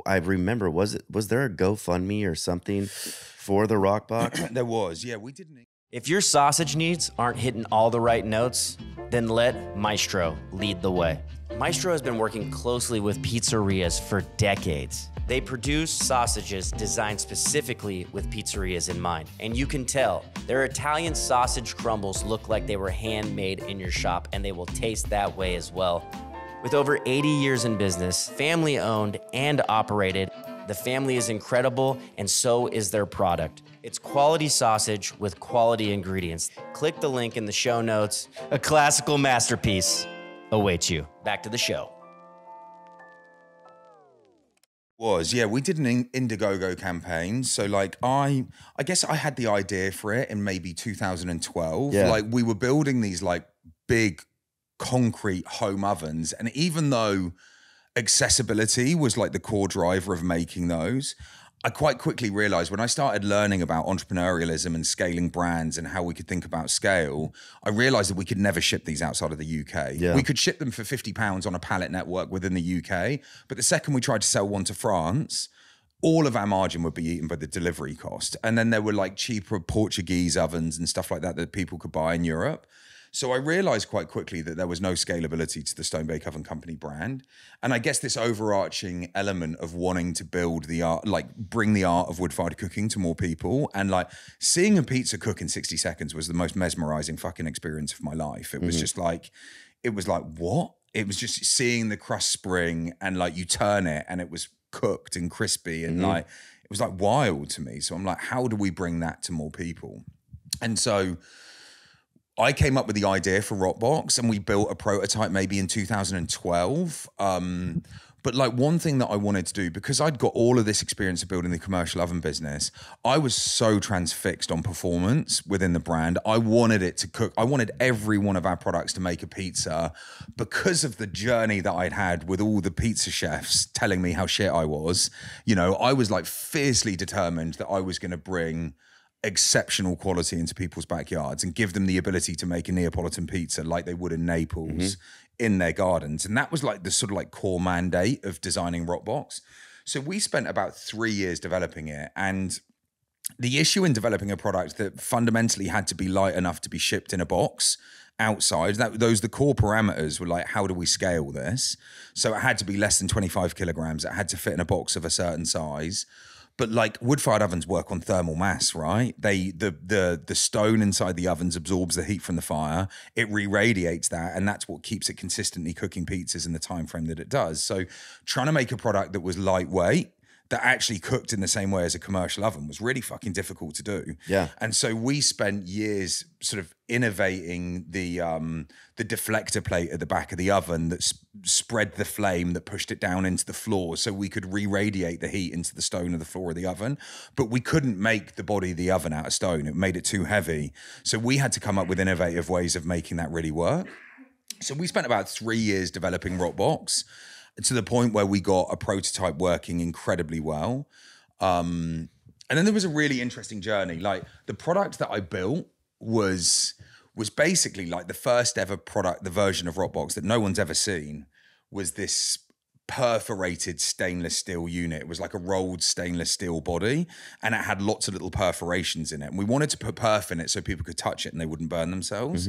I remember, was there a GoFundMe or something for the Rockbox? There was, yeah. We didn't. If your sausage needs aren't hitting all the right notes, then let Maestro lead the way. Maestro has been working closely with pizzerias for decades. They produce sausages designed specifically with pizzerias in mind. And you can tell, their Italian sausage crumbles look like they were handmade in your shop, and they will taste that way as well. With over 80 years in business, family owned and operated, the family is incredible, and so is their product. It's quality sausage with quality ingredients. Click the link in the show notes. A classical masterpiece awaits you. Back to the show. Yeah, we did an Indiegogo campaign. So like I guess I had the idea for it in maybe 2012. Yeah. Like we were building these like big concrete home ovens, and even though accessibility was like the core driver of making those, I quite quickly realized when I started learning about entrepreneurialism and scaling brands and how we could think about scale, I realized that we could never ship these outside of the UK. Yeah. We could ship them for £50 on a pallet network within the UK, but the second we tried to sell one to France, all of our margin would be eaten by the delivery cost. And then there were like cheaper Portuguese ovens and stuff like that that people could buy in Europe. So I realized quite quickly that there was no scalability to the Stonebake Oven Company brand. And I guess this overarching element of wanting to build the art, like bring the art of wood-fired cooking to more people, and like seeing a pizza cook in 60 seconds was the most mesmerizing fucking experience of my life. It was just like, it was like, what? It was just seeing the crust spring and like you turn it and it was cooked and crispy and like, it was like wild to me. So I'm like, how do we bring that to more people? And so I came up with the idea for Rockbox and we built a prototype maybe in 2012. But like one thing that I wanted to do, because I'd got all of this experience of building the commercial oven business, I was so transfixed on performance within the brand. I wanted it to cook. I wanted every one of our products to make a pizza because of the journey that I'd had with all the pizza chefs telling me how shit I was. You know, I was like fiercely determined that I was going to bring exceptional quality into people's backyards and give them the ability to make a Neapolitan pizza like they would in Naples in their gardens. And that was like the sort of like core mandate of designing Rockbox. So we spent about 3 years developing it. And the issue in developing a product that fundamentally had to be light enough to be shipped in a box outside, the core parameters were like, how do we scale this? So it had to be less than 25 kilograms. It had to fit in a box of a certain size. But like wood-fired ovens work on thermal mass, right? The stone inside the ovens absorbs the heat from the fire. It re-radiates that, and that's what keeps it consistently cooking pizzas in the time frame that it does. So trying to make a product that was lightweight, that actually cooked in the same way as a commercial oven was really fucking difficult to do. Yeah. And so we spent years sort of innovating the deflector plate at the back of the oven that spread the flame, that pushed it down into the floor so we could re-radiate the heat into the stone of the floor of the oven. But we couldn't make the body of the oven out of stone. It made it too heavy. So we had to come up with innovative ways of making that really work. So we spent about 3 years developing Rockbox, to the point where we got a prototype working incredibly well. And then there was a really interesting journey. Like the product that I built was basically like the first ever product, the version of Rockbox that no one's ever seen, was this perforated stainless steel unit. It was like a rolled stainless steel body, and it had lots of little perforations in it. And we wanted to put perf in it so people could touch it and they wouldn't burn themselves.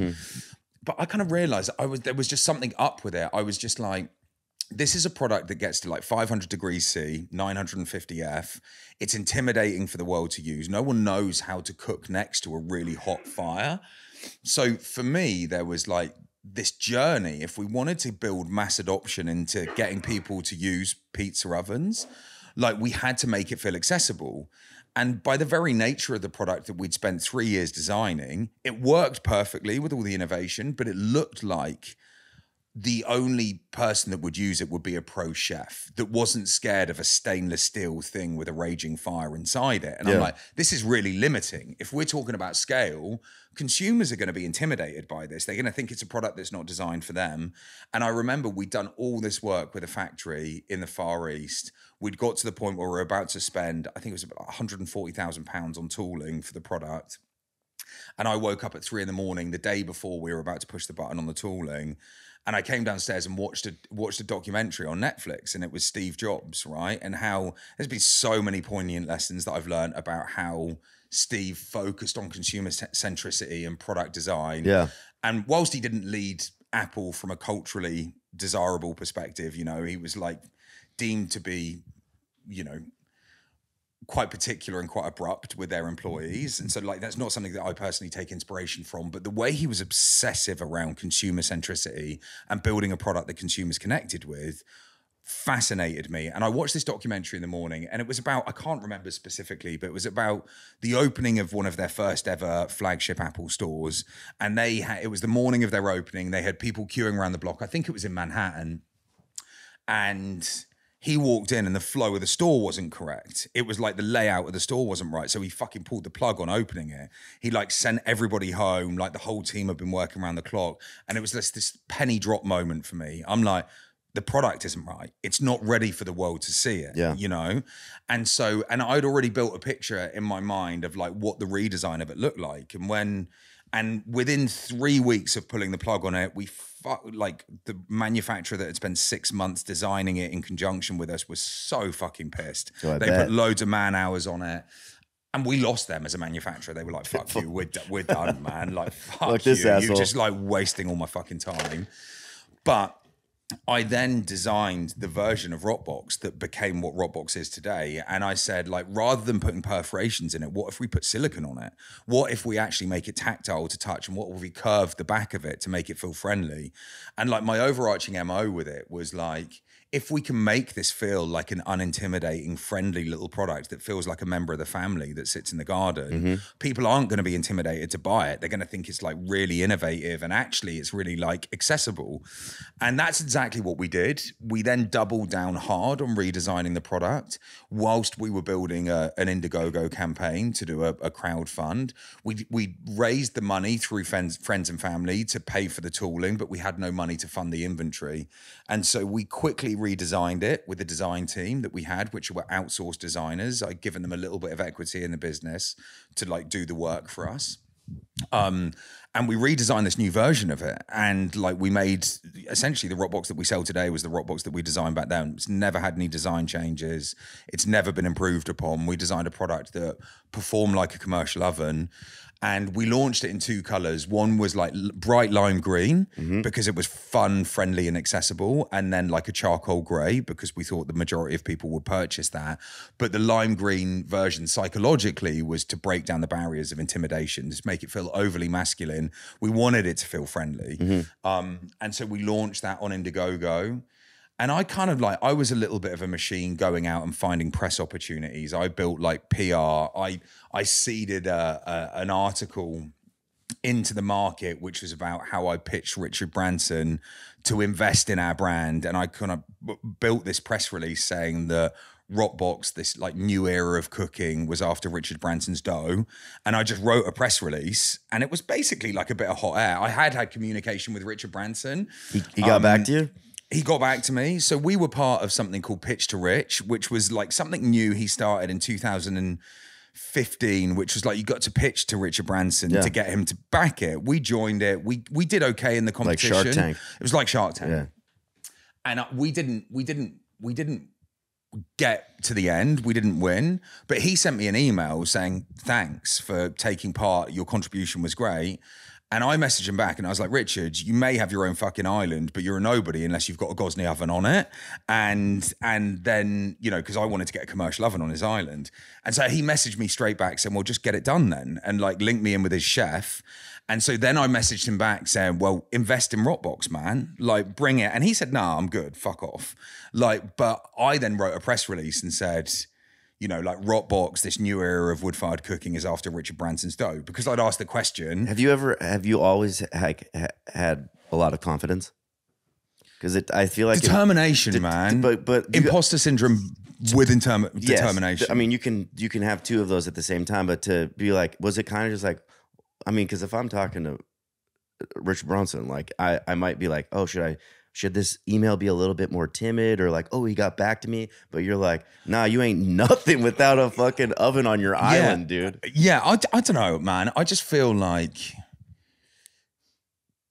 But I kind of realized there was just something up with it. I was just like, this is a product that gets to like 500 degrees C, 950 F. It's intimidating for the world to use. No one knows how to cook next to a really hot fire. So for me, there was like this journey. If we wanted to build mass adoption into getting people to use pizza ovens, like we had to make it feel accessible. And by the very nature of the product that we'd spent 3 years designing, it worked perfectly with all the innovation, but it looked like the only person that would use it would be a pro chef that wasn't scared of a stainless steel thing with a raging fire inside it. And I'm like, this is really limiting. If we're talking about scale, consumers are going to be intimidated by this. They're going to think it's a product that's not designed for them. And I remember we'd done all this work with a factory in the Far East. We'd got to the point where we were about to spend, I think it was about £140,000 on tooling for the product. And I woke up at 3 a.m. the day before we were about to push the button on the tooling. And I came downstairs and watched a documentary on Netflix, and it was Steve Jobs, right? And how there's been so many poignant lessons that I've learned about how Steve focused on consumer centricity and product design. Yeah. And whilst he didn't lead Apple from a culturally desirable perspective, you know, he was like deemed to be, you know, quite particular and quite abrupt with their employees. And so like, that's not something that I personally take inspiration from, but the way he was obsessive around consumer centricity and building a product that consumers connected with fascinated me. And I watched this documentary in the morning, and it was about, I can't remember specifically, but it was about the opening of one of their first ever flagship Apple stores. And it was the morning of their opening. They had people queuing around the block. I think it was in Manhattan. And he walked in and the flow of the store wasn't correct. It was like the layout of the store wasn't right. So he fucking pulled the plug on opening it. He like sent everybody home. Like the whole team had been working around the clock. And it was this penny drop moment for me. I'm like, the product isn't right. It's not ready for the world to see it, you know? And so, and I'd already built a picture in my mind of like what the redesign of it looked like. And within 3 weeks of pulling the plug on it, like the manufacturer that had spent 6 months designing it in conjunction with us was so fucking pissed. They put loads of man hours on it. And we lost them as a manufacturer. They were like, fuck you, we're done, man. Like, fuck you. You're just like wasting all my fucking time. But I then designed the version of Rockbox that became what Rockbox is today. And I said, like, rather than putting perforations in it, what if we put silicone on it? What if we actually make it tactile to touch? And what if we curve the back of it to make it feel friendly? And like my overarching MO with it was like, if we can make this feel like an unintimidating, friendly little product that feels like a member of the family that sits in the garden, people aren't going to be intimidated to buy it. They're going to think it's like really innovative, and actually it's really like accessible. And that's exactly what we did. We then doubled down hard on redesigning the product whilst we were building an Indiegogo campaign to do a crowd fund. We raised the money through friends and family to pay for the tooling, but we had no money to fund the inventory. And so we quickly redesigned it with the design team that we had, which were outsourced designers. I'd given them a little bit of equity in the business to like do the work for us. And we redesigned this new version of it. And like we made essentially the Rockbox that we sell today was the Rockbox that we designed back then. It's never had any design changes. It's never been improved upon. We designed a product that performed like a commercial oven. And we launched it in 2 colors. One was like bright lime green because it was fun, friendly, and accessible. And then like a charcoal gray because we thought the majority of people would purchase that. But the lime green version psychologically was to break down the barriers of intimidation, just make it feel overly masculine. We wanted it to feel friendly. And so we launched that on Indiegogo. And I kind of like, I was a little bit of a machine going out and finding press opportunities. I built like PR. I seeded an article into the market, which was about how I pitched Richard Branson to invest in our brand. And I kind of built this press release saying that Rockbox, this like new era of cooking, was after Richard Branson's dough. And I just wrote a press release and it was basically like a bit of hot air. I had communication with Richard Branson. He got back to you? He got back to me. So we were part of something called Pitch to Rich, which was like something new he started in 2015, which was like you got to pitch to Richard Branson to get him to back it. We joined it. We did okay in the competition. Like Shark Tank. It was like Shark Tank. Yeah. And we didn't get to the end. We didn't win. But he sent me an email saying, thanks for taking part. Your contribution was great. And I messaged him back and I was like, Richard, you may have your own fucking island, but you're a nobody unless you've got a Gozney oven on it. And then, you know, because I wanted to get a commercial oven on his island. And so he messaged me straight back saying, well, just get it done then. And like link me in with his chef. And so then I messaged him back saying, well, invest in Rockbox, man. Like bring it. And he said, nah, I'm good. Fuck off. Like, but I then wrote a press release and said, you know, like Rockbox, this new era of wood-fired cooking is after Richard Branson's dough. Because I'd asked the question. Have you always had a lot of confidence? Because I feel like determination, man. But imposter syndrome with determination. I mean, you can have 2 of those at the same time. But to be like, was it kind of just like, I mean, because if I'm talking to Richard Branson, like I might be like, oh, should this email be a little bit more timid or like, oh, he got back to me? But you're like, nah, you ain't nothing without a fucking oven on your island, dude. Yeah, I don't know, man. I just feel like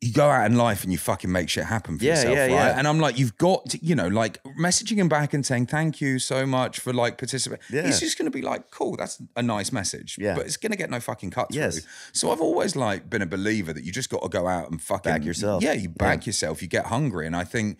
you go out in life and you fucking make shit happen for yourself, right? Yeah. And I'm like, you've got to, you know, like messaging him back and saying, thank you so much for like participating. Yeah. He's just going to be like, cool, that's a nice message. Yeah. But it's going to get no fucking cut through. Yes. So I've always like been a believer that you just got to go out and fucking Back yourself. Yeah, you back yourself, you get hungry. And I think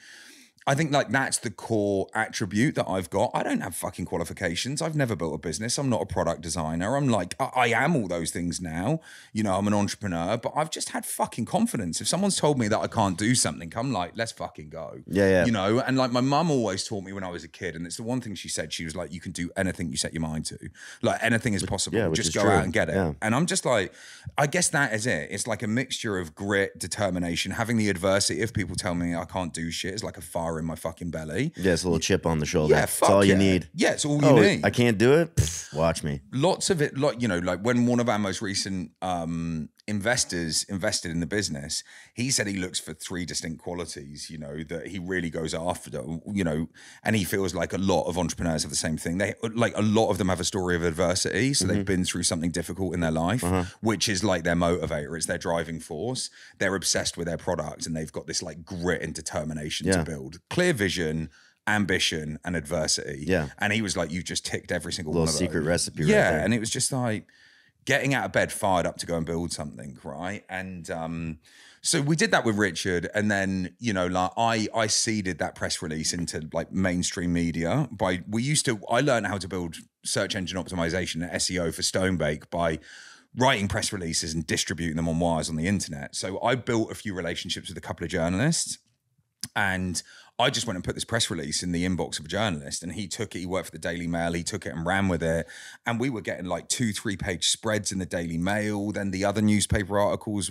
like that's the core attribute that I've got. I don't have fucking qualifications. I've never built a business. I'm not a product designer. I'm like, I am all those things now. You know, I'm an entrepreneur, but I've just had fucking confidence. If someone's told me that I can't do something, I'm like, let's fucking go. Yeah. You know, and like my mum always taught me when I was a kid, and it's the one thing she said, she was like, you can do anything you set your mind to. Like anything is possible. Yeah, which just is go true. out and get it. Yeah. And I'm just like, I guess that is it. It's like a mixture of grit, determination, having the adversity. If people tell me I can't do shit, it's like a fire in my fucking belly. Yeah, it's a little chip on the shoulder. Yeah, That's all you need. Yeah, it's all you need. I can't do it? Pfft, watch me. Lots of it, like, you know, like when one of our most recent investors invested in the business, he said he looks for 3 distinct qualities, you know, that he really goes after, you know, and he feels like a lot of entrepreneurs have the same thing. They like a lot of them have a story of adversity. So they've been through something difficult in their life, which is like their motivator. It's their driving force. They're obsessed with their product and they've got this like grit and determination to build. Clear vision, ambition, and adversity. Yeah. And he was like, you just ticked every single one of those. Secret recipe right Yeah. there. And it was just like getting out of bed fired up to go and build something, right? And so we did that with Richard. And then, you know, like I seeded that press release into like mainstream media I learned how to build search engine optimization and SEO for Stonebake by writing press releases and distributing them on wires on the internet. So I built a few relationships with a couple of journalists, and I just went and put this press release in the inbox of a journalist, and he took it. He worked for the Daily Mail. He took it and ran with it. And we were getting like 2-3 page spreads in the Daily Mail. Then the other newspaper articles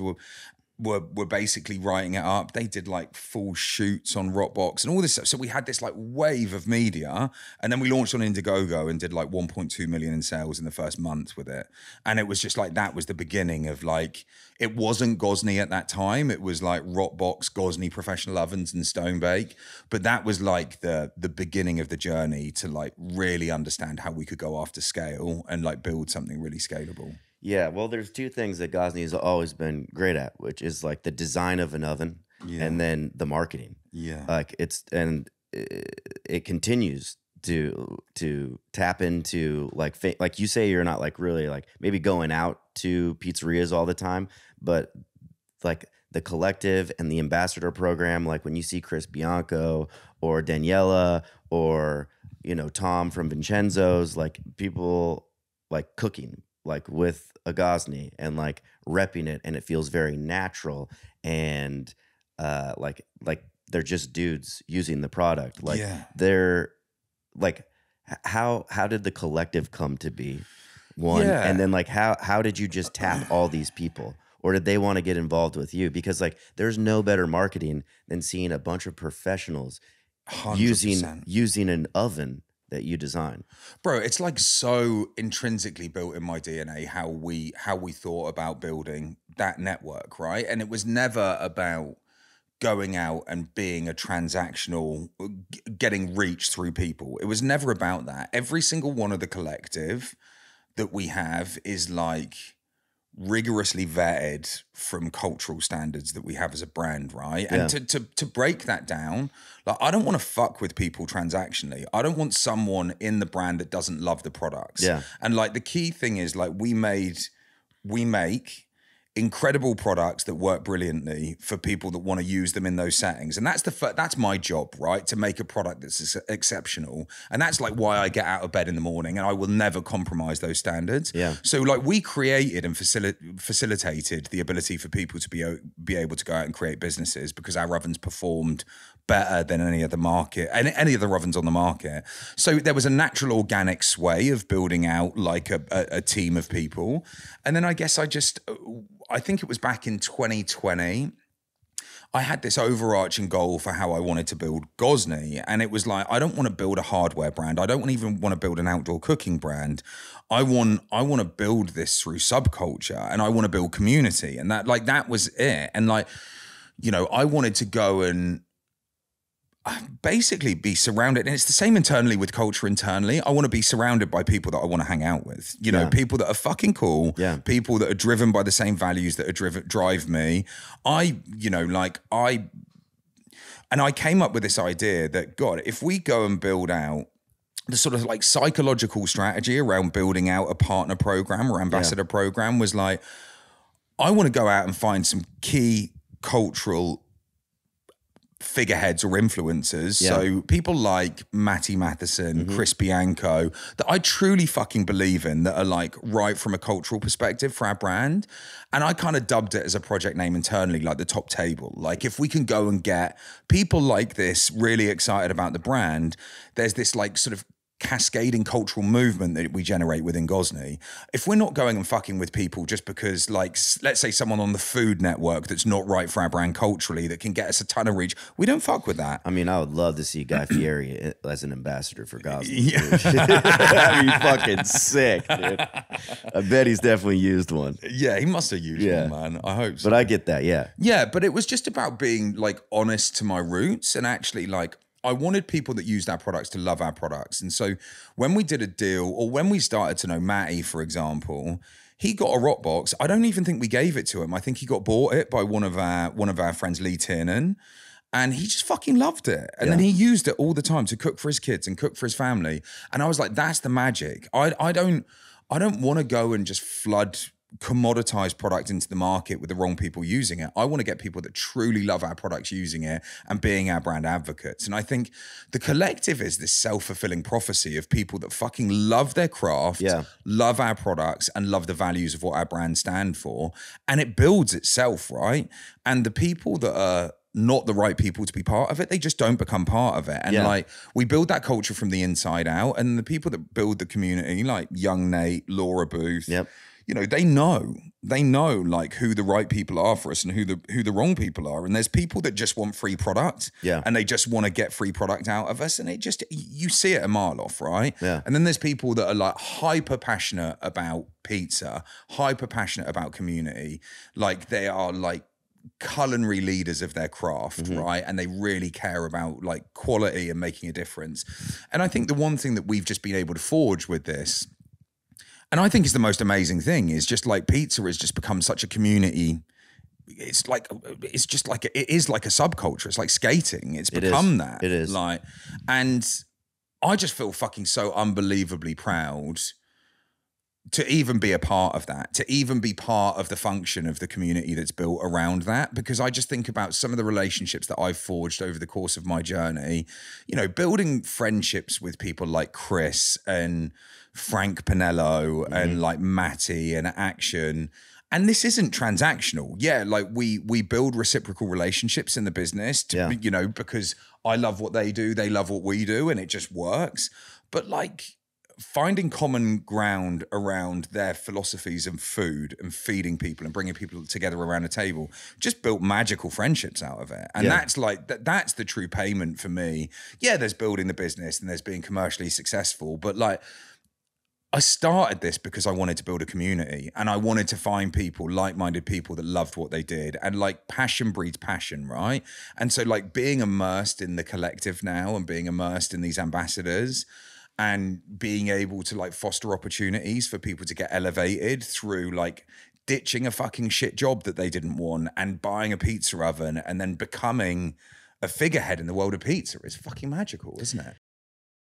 were basically writing it up. They did like full shoots on Rockbox and all this stuff. So we had this like wave of media, and then we launched on Indiegogo and did like 1.2 million in sales in the first month with it. And it was just like, that was the beginning of like, it wasn't Gozney at that time. It was like Rockbox, Gozney Professional Ovens and Stone Bake. But that was like the beginning of the journey to like really understand how we could go after scale and like build something really scalable. Yeah, well, there's two things that Gozney has always been great at, which is like the design of an oven and then the marketing. Yeah, like it continues to tap into like you say, you're not like really like maybe going out to pizzerias all the time, but like the collective and the ambassador program, like when you see Chris Bianco or Daniela or Tom from Vincenzo's, like people like cooking like with a Gozney and like repping it, and it feels very natural, and like they're just dudes using the product. Like they're like, how did the collective come to be? One, and then like how did you just tap all these people, or did they want to get involved with you? Because like there's no better marketing than seeing a bunch of professionals 100%. using an oven that you design. Bro, it's like so intrinsically built in my DNA how we thought about building that network, right? And it was never about going out and being a transactional, getting reach through people. It was never about that. Every single one of the collective that we have is like rigorously vetted from cultural standards that we have as a brand, right? And to break that down, like I don't want to fuck with people transactionally. I don't want someone in the brand that doesn't love the products. Yeah. And like the key thing is like we make incredible products that work brilliantly for people that want to use them in those settings. And that's my job, right? To make a product that's exceptional. And that's like why I get out of bed in the morning, and I will never compromise those standards. Yeah. So like we created and facilitated the ability for people to be able to go out and create businesses because our ovens performed better than any other market, any other ovens on the market. So there was a natural organic sway of building out like a team of people. And then I guess I think it was back in 2020, I had this overarching goal for how I wanted to build Gozney. And it was like, I don't want to build a hardware brand. I don't even want to build an outdoor cooking brand. I want to build this through subculture, and I want to build community. And that was it. And like, I wanted to go and basically be surrounded, and it's the same internally with culture internally. I want to be surrounded by people that I want to hang out with, people that are fucking cool, people that are driven by the same values that drive me. I came up with this idea that, God, if we go and build out the sort of like psychological strategy around building out a partner program or ambassador program, was like, I want to go out and find some key cultural figureheads or influencers. So people like Matty Matheson, Chris Bianco, that I truly fucking believe in, that are like right from a cultural perspective for our brand. And I kind of dubbed it as a project name internally, like the top table. Like if we can go and get people like this really excited about the brand, there's this like sort of cascading cultural movement that we generate within Gozney. If we're not going and fucking with people just because, like, let's say someone on the Food Network that's not right for our brand culturally that can get us a ton of reach, we don't fuck with that. I mean, I would love to see Guy Fieri as an ambassador for Gozney. That'd be fucking sick, dude. I bet he's definitely used one. Yeah, he must have used one, man. I hope so. But I get that, Yeah, but it was just about being like honest to my roots, and actually like I wanted people that used our products to love our products. And so when we did a deal, or when we started to know Matty, for example, he got a Rockbox. I don't even think we gave it to him. I think he got bought it by one of our friends, Lee Tiernan, and he just fucking loved it. And then he used it all the time to cook for his kids and cook for his family. And I was like, that's the magic. I don't want to go and just flood commoditized product into the market with the wrong people using it. I want to get people that truly love our products using it and being our brand advocates. And I think the collective is this self-fulfilling prophecy of people that fucking love their craft, love our products, and love the values of what our brands stand for. And it builds itself, right? And the people that are not the right people to be part of it, they just don't become part of it. And like, we build that culture from the inside out, and the people that build the community, like Young Nate, Laura Booth, you know, they know like who the right people are for us and who the wrong people are. And there's people that just want free product, and they just want to get free product out of us, and it just, you see it a mile off, right? And then there's people that are like hyper passionate about pizza, hyper passionate about community, like they are like culinary leaders of their craft, right? And they really care about like quality and making a difference. And I think the one thing that we've just been able to forge with this, and I think it's the most amazing thing, is just like pizza has just become such a community. It is like a subculture. It's like skating. It's become that. It is. Like, and I just feel fucking so unbelievably proud to even be a part of that, to even be part of the function of the community that's built around that. Because I just think about some of the relationships that I've forged over the course of my journey, you know, building friendships with people like Chris and Frank Pinello and like Matty and Action. And this isn't transactional. Yeah, like we build reciprocal relationships in the business to, you know, because I love what they do, they love what we do, and it just works. But like, finding common ground around their philosophies and food and feeding people and bringing people together around a table just built magical friendships out of it. And that's like, that's the true payment for me. Yeah, there's building the business and there's being commercially successful, but like, I started this because I wanted to build a community, and I wanted to find people, like-minded people that loved what they did, and like passion breeds passion, right? And so like being immersed in the collective now and being immersed in these ambassadors and being able to like foster opportunities for people to get elevated through like ditching a fucking shit job that they didn't want and buying a pizza oven and then becoming a figurehead in the world of pizza is fucking magical, isn't it?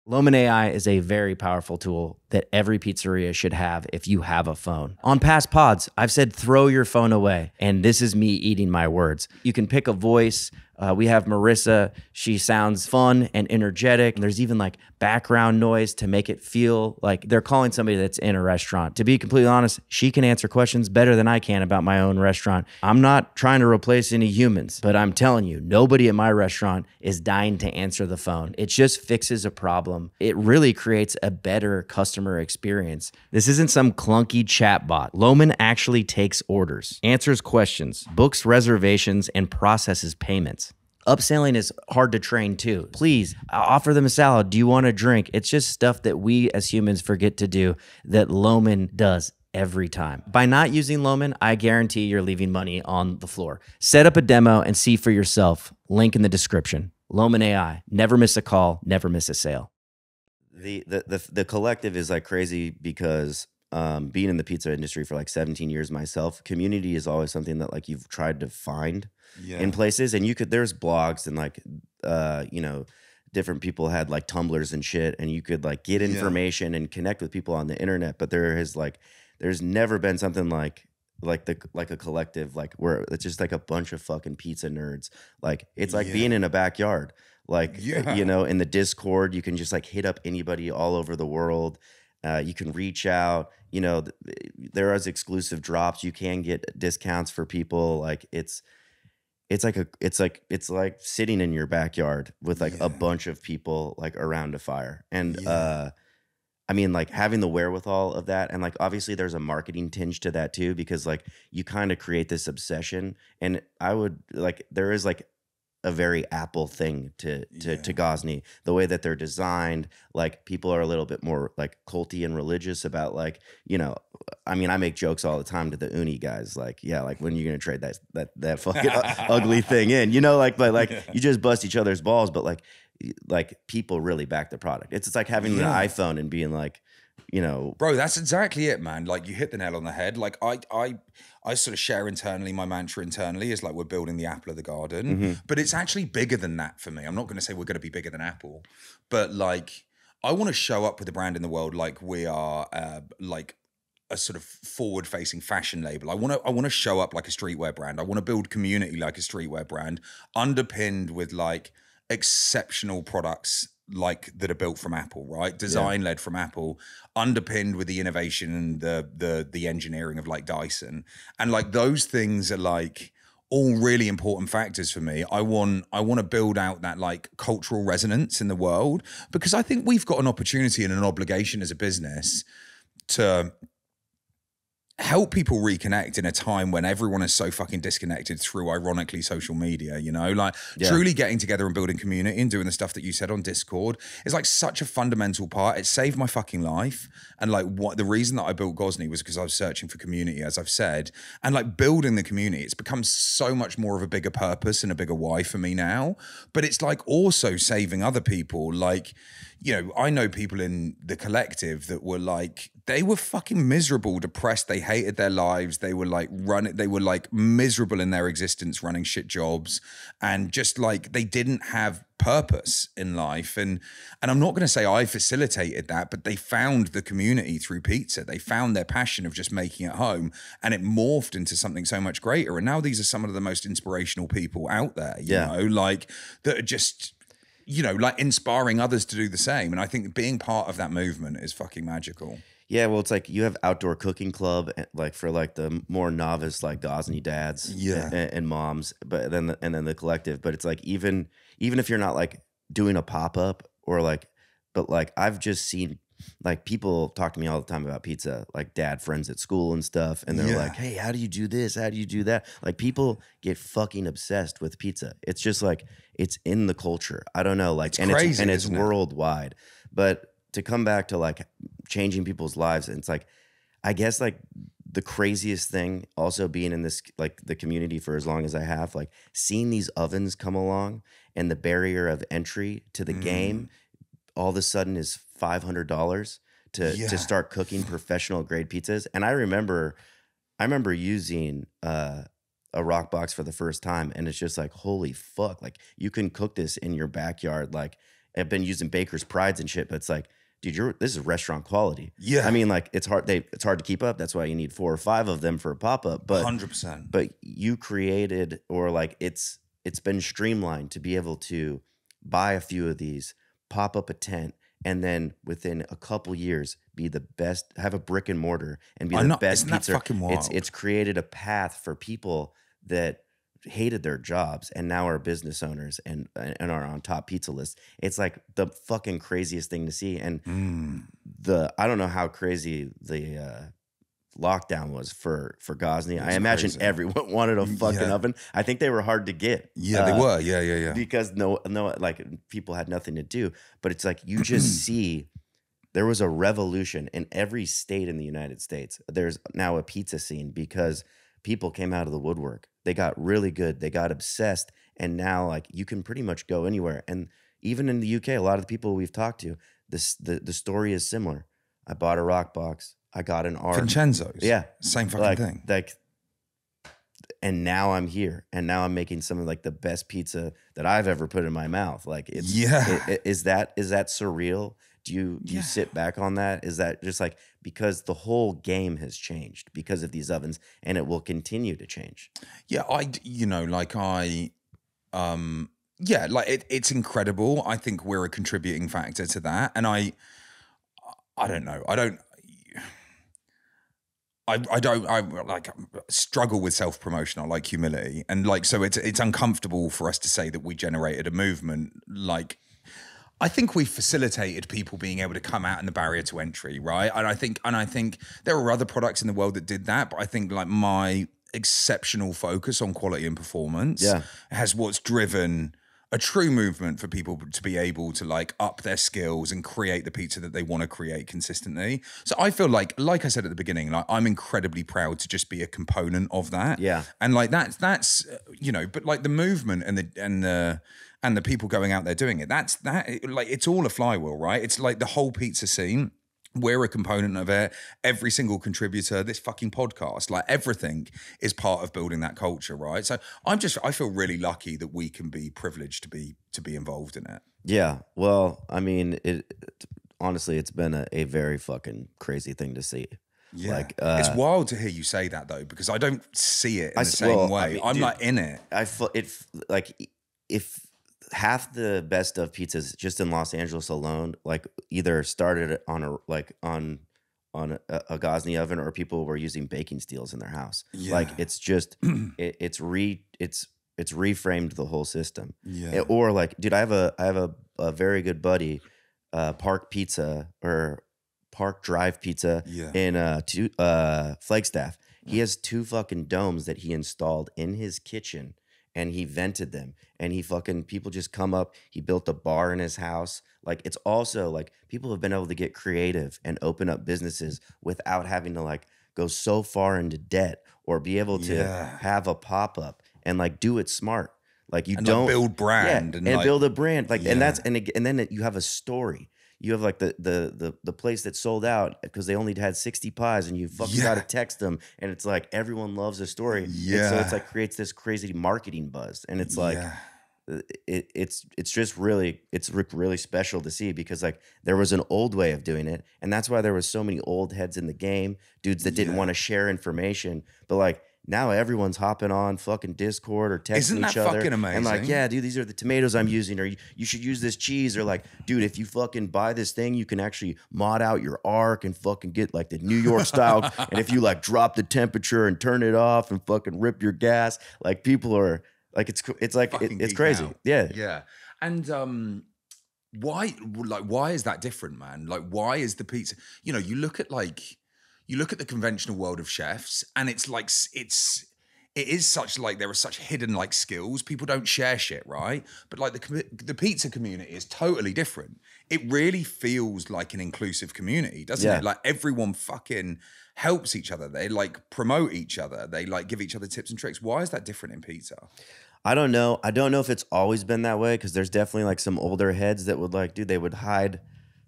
Loman AI is a very powerful tool that every pizzeria should have if you have a phone. On past pods, I've said throw your phone away, and this is me eating my words. You can pick a voice. We have Marissa. She sounds fun and energetic. There's even like background noise to make it feel like they're calling somebody that's in a restaurant. To be completely honest, she can answer questions better than I can about my own restaurant. I'm not trying to replace any humans, but I'm telling you, nobody at my restaurant is dying to answer the phone. It just fixes a problem. It really creates a better customer experience. This isn't some clunky chat bot. Loman actually takes orders, answers questions, books reservations, and processes payments. Upselling is hard to train too. Please offer them a salad. Do you want a drink? It's just stuff that we as humans forget to do that Loman does every time. By not using Loman, I guarantee you're leaving money on the floor. Set up a demo and see for yourself. Link in the description. Loman AI. Never miss a call. Never miss a sale. The collective is like crazy because being in the pizza industry for like 17 years myself, community is always something that like you've tried to find in places, and there's blogs and like you know, different people had like Tumblrs and shit, and you could like get information and connect with people on the internet, but there's never been something like a collective, like where it's just like a bunch of fucking pizza nerds. Like it's like being in a backyard. Like, you know, in the Discord, you can just like hit up anybody all over the world. You can reach out, you know, there is exclusive drops. You can get discounts for people. Like it's like sitting in your backyard with like a bunch of people like around a fire. And, I mean, like having the wherewithal of that, and like obviously there's a marketing tinge to that too, because like you kind of create this obsession. And I would like, there is like a very Apple thing to Gozney, the way that they're designed. Like people are a little bit more like culty and religious about like, you know, I mean, I make jokes all the time to the uni guys, like, yeah, like when are you gonna trade that fucking ugly thing in, you know, like, but like you just bust each other's balls, but like people really back the product. It's like having an iPhone and being like, you know, bro, that's exactly it, man. Like you hit the nail on the head. Like I sort of share internally, my mantra internally is like, we're building the apple of the garden, but it's actually bigger than that for me. I'm not going to say we're going to be bigger than Apple, but like, I want to show up with a brand in the world. Like we are like a sort of forward facing fashion label. I want to show up like a streetwear brand. I want to build community like a streetwear brand, underpinned with like exceptional products like that are built from Apple, right? Design led from Apple, underpinned with the innovation and the engineering of like Dyson. And like those things are like all really important factors for me. I want to build out that like cultural resonance in the world, because I think we've got an opportunity and an obligation as a business to help people reconnect in a time when everyone is so fucking disconnected through, ironically, social media, you know, like truly getting together and building community and doing the stuff that you said on Discord is like such a fundamental part. It saved my fucking life. And like what the reason that I built Gozney was because I was searching for community, as I've said, and like building the community, it's become so much more of a bigger purpose and a bigger why for me now. But it's like also saving other people. Like, you know, I know people in the collective that were like, they were fucking miserable, depressed. They hated their lives. They were like miserable in their existence, running shit jobs, and just like they didn't have purpose in life. And I'm not going to say I facilitated that, but they found the community through pizza. They found their passion of just making it home, and it morphed into something so much greater. And now these are some of the most inspirational people out there, you know, like that are just, you know, like inspiring others to do the same. And I think being part of that movement is fucking magical. Yeah, well, it's like you have outdoor cooking club, like for like the more novice, like Gozney dads, and moms, but then the collective. But it's like even if you're not like doing a pop up or like, but like I've just seen like people talk to me all the time about pizza, like dad friends at school and stuff, and they're like, "Hey, how do you do this? How do you do that?" Like people get fucking obsessed with pizza. It's just like it's in the culture. I don't know, like it's crazy, and it's worldwide, but. To come back to like changing people's lives, and it's like, I guess like the craziest thing also being in this, like the community for as long as I have, like seeing these ovens come along and the barrier of entry to the game all of a sudden is $500 to start cooking professional grade pizzas. And I remember using a rock box for the first time, and it's just like, holy fuck, like you can cook this in your backyard. Like I've been using Baker's Prides and shit, but it's like, dude, this is restaurant quality. Yeah. I mean, like it's hard to keep up. That's why you need 4 or 5 of them for a pop-up. But 100%. But you created, or like it's been streamlined to be able to buy a few of these, pop up a tent, and then within a couple years be the best, have a brick and mortar and be the best pizza. That fucking wild? It's created a path for people that hated their jobs and now are business owners and are on top pizza lists. It's like the fucking craziest thing to see. And I don't know how crazy the lockdown was for Gozney. I imagine everyone wanted a fucking oven. I think they were hard to get. Yeah, they were. Yeah. Because no, like people had nothing to do. But it's like you just see there was a revolution in every state in the United States. There's now a pizza scene because people came out of the woodwork. They got really good. They got obsessed. And now like you can pretty much go anywhere. And even in the UK, a lot of the people we've talked to, the story is similar. I bought a rock box. I got an art. Vincenzo's. Yeah. Same fucking thing. Like, and now I'm here. And now I'm making some of like the best pizza that I've ever put in my mouth. Like it's, is that surreal? Do you sit back on that? Is that just like, because the whole game has changed because of these ovens, and it will continue to change? Yeah, it's incredible. I think we're a contributing factor to that. And I don't know. I struggle with self-promotion. I like humility. And like, so it's uncomfortable for us to say that we generated a movement. Like, I think we facilitated people being able to come out in the barrier to entry, right? And I think there are other products in the world that did that, but I think like my exceptional focus on quality and performance has what's driven a true movement for people to be able to like up their skills and create the pizza that they want to create consistently. So I feel like I said at the beginning, like I'm incredibly proud to just be a component of that. Yeah. And like that's you know, but like the movement and the people going out there doing it, like it's all a flywheel, right? It's like the whole pizza scene. We're a component of it. Every single contributor, this fucking podcast, like everything is part of building that culture, right? So I feel really lucky that we can be privileged to be involved in it. Yeah. Well, I mean, honestly, it's been a very fucking crazy thing to see. Yeah. Like, it's wild to hear you say that though, because I don't see it in the same way. I mean, I'm not in it. If half the best of pizzas just in Los Angeles alone, like either started on a Gozney oven, or people were using baking steels in their house. Yeah. Like it's just it's reframed the whole system. Yeah. Or like, dude, I have a very good buddy, Park Pizza or Park Drive Pizza in Flagstaff. He has 2 fucking domes that he installed in his kitchen, and he vented them, and people just come up. He built a bar in his house. Like, it's also like people have been able to get creative and open up businesses without having to like go so far into debt, or be able to have a pop-up and like do it smart. Like you don't build brand and build a brand. Like, and then you have a story. You have like the place that sold out because they only had 60 pies, and you fucking got to text them, and it's like everyone loves a story. Yeah. And so it's like creates this crazy marketing buzz, and it's like it's just really really special to see, because like there was an old way of doing it, and that's why there was so many old heads in the game, dudes that didn't want to share information, but like now everyone's hopping on fucking Discord or texting Isn't that each other. fucking amazing? And like, yeah, dude, these are the tomatoes I'm using, or you should use this cheese, or like, dude, if you fucking buy this thing, you can actually mod out your arc and fucking get like the New York style. And if you like drop the temperature and turn it off and fucking rip your gas, like people are like, it's crazy. Out. Yeah. Yeah. And why is that different, man? Like, why is the pizza, you look at the conventional world of chefs, and it's like, it is such like, there are such hidden like skills. People don't share shit, right? But like the pizza community is totally different. It really feels like an inclusive community, doesn't it? Like everyone fucking helps each other. They like promote each other. They like give each other tips and tricks. Why is that different in pizza? I don't know. I don't know if it's always been that way, because there's definitely like some older heads that would like, dude, they would hide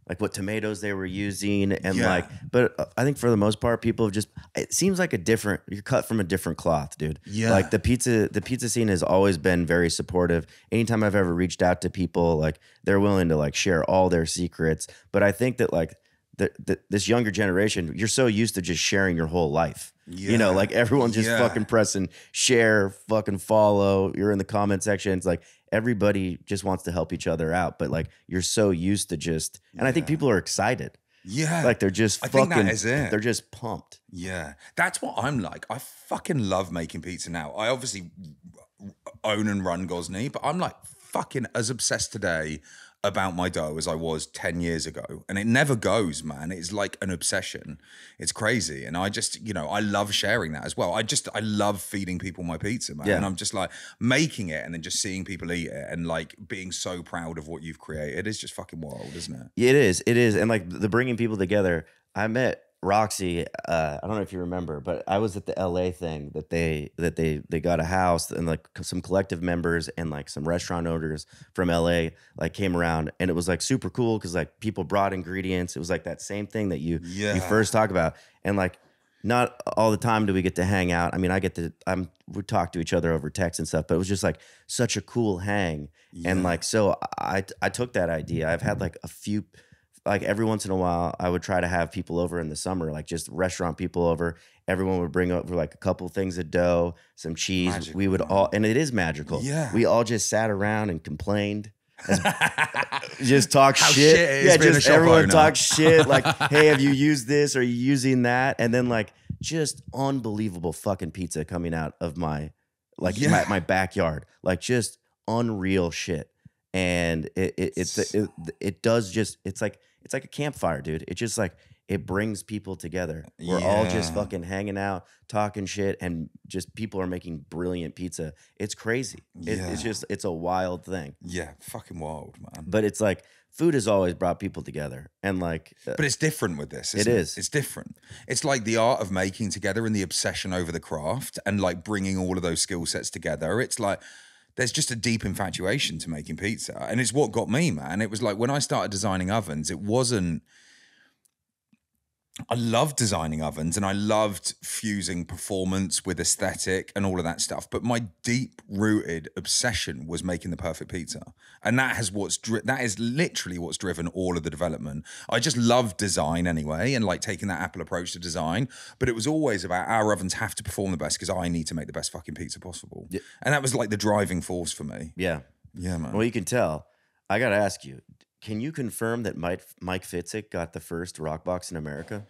like what tomatoes they were using, and like, but I think for the most part, people have just, it seems like you're cut from a different cloth, dude. Yeah. Like the pizza scene has always been very supportive. Anytime I've ever reached out to people, like they're willing to like share all their secrets. But I think that like this younger generation, you're so used to just sharing your whole life. Like everyone just fucking pressing share, fucking follow. You're in the comment section. It's like everybody just wants to help each other out. But like you're so used to just, and I think people are excited. Yeah. Like they're just I think that is it. They're just pumped. Yeah. That's what I'm like. I fucking love making pizza now. I obviously own and run Gozney, but I'm like fucking as obsessed today about my dough as I was 10 years ago. And it never goes, man. It's like an obsession. It's crazy. And I just, I love sharing that as well. I love feeding people my pizza, man. Yeah. And I'm just like making it and then just seeing people eat it and like being so proud of what you've created is just fucking wild, isn't it? It is. And like the bringing people together, I met Roxy, I don't know if you remember, but I was at the LA thing that they got a house, and like some collective members and like some restaurant owners from LA like came around, and it was like super cool because like people brought ingredients. It was like that same thing that you first talk about, and like not all the time do we get to hang out. I mean, we talk to each other over text and stuff, but it was just like such a cool hang. And like, so I took that idea. I've had like a few, like every once in a while, I would try to have people over in the summer, like just restaurant people over. Everyone would bring over like a couple things of dough, some cheese. Magical, we would all, and it is magical. Yeah. We all just sat around and complained. Just talk How shit. shit it is being a just shop everyone owner. talk shit. Like, hey, have you used this? Are you using that? And then like just unbelievable fucking pizza coming out of my backyard. Like just unreal shit. And it does just, it's like a campfire, dude. It just like, it brings people together. We're all just fucking hanging out, talking shit, and just people are making brilliant pizza. It's crazy. It's a wild thing. Yeah, fucking wild, man. But it's like food has always brought people together, and like, but it's different with this. Isn't it? It's different. It's like the art of making together and the obsession over the craft, and like bringing all of those skill sets together. It's like there's just a deep infatuation to making pizza, and it's what got me, man. It was like when I started designing ovens, it wasn't. I loved designing ovens and I loved fusing performance with aesthetic and all of that stuff. But my deep-rooted obsession was making the perfect pizza. And that is literally what's driven all of the development. I just love design anyway, and like taking that Apple approach to design. But it was always about our ovens have to perform the best because I need to make the best fucking pizza possible. Yeah. And that was like the driving force for me. Yeah. Yeah, man. Well, you can tell. I got to ask you, can you confirm that Mike Fitzik got the first rock box in America?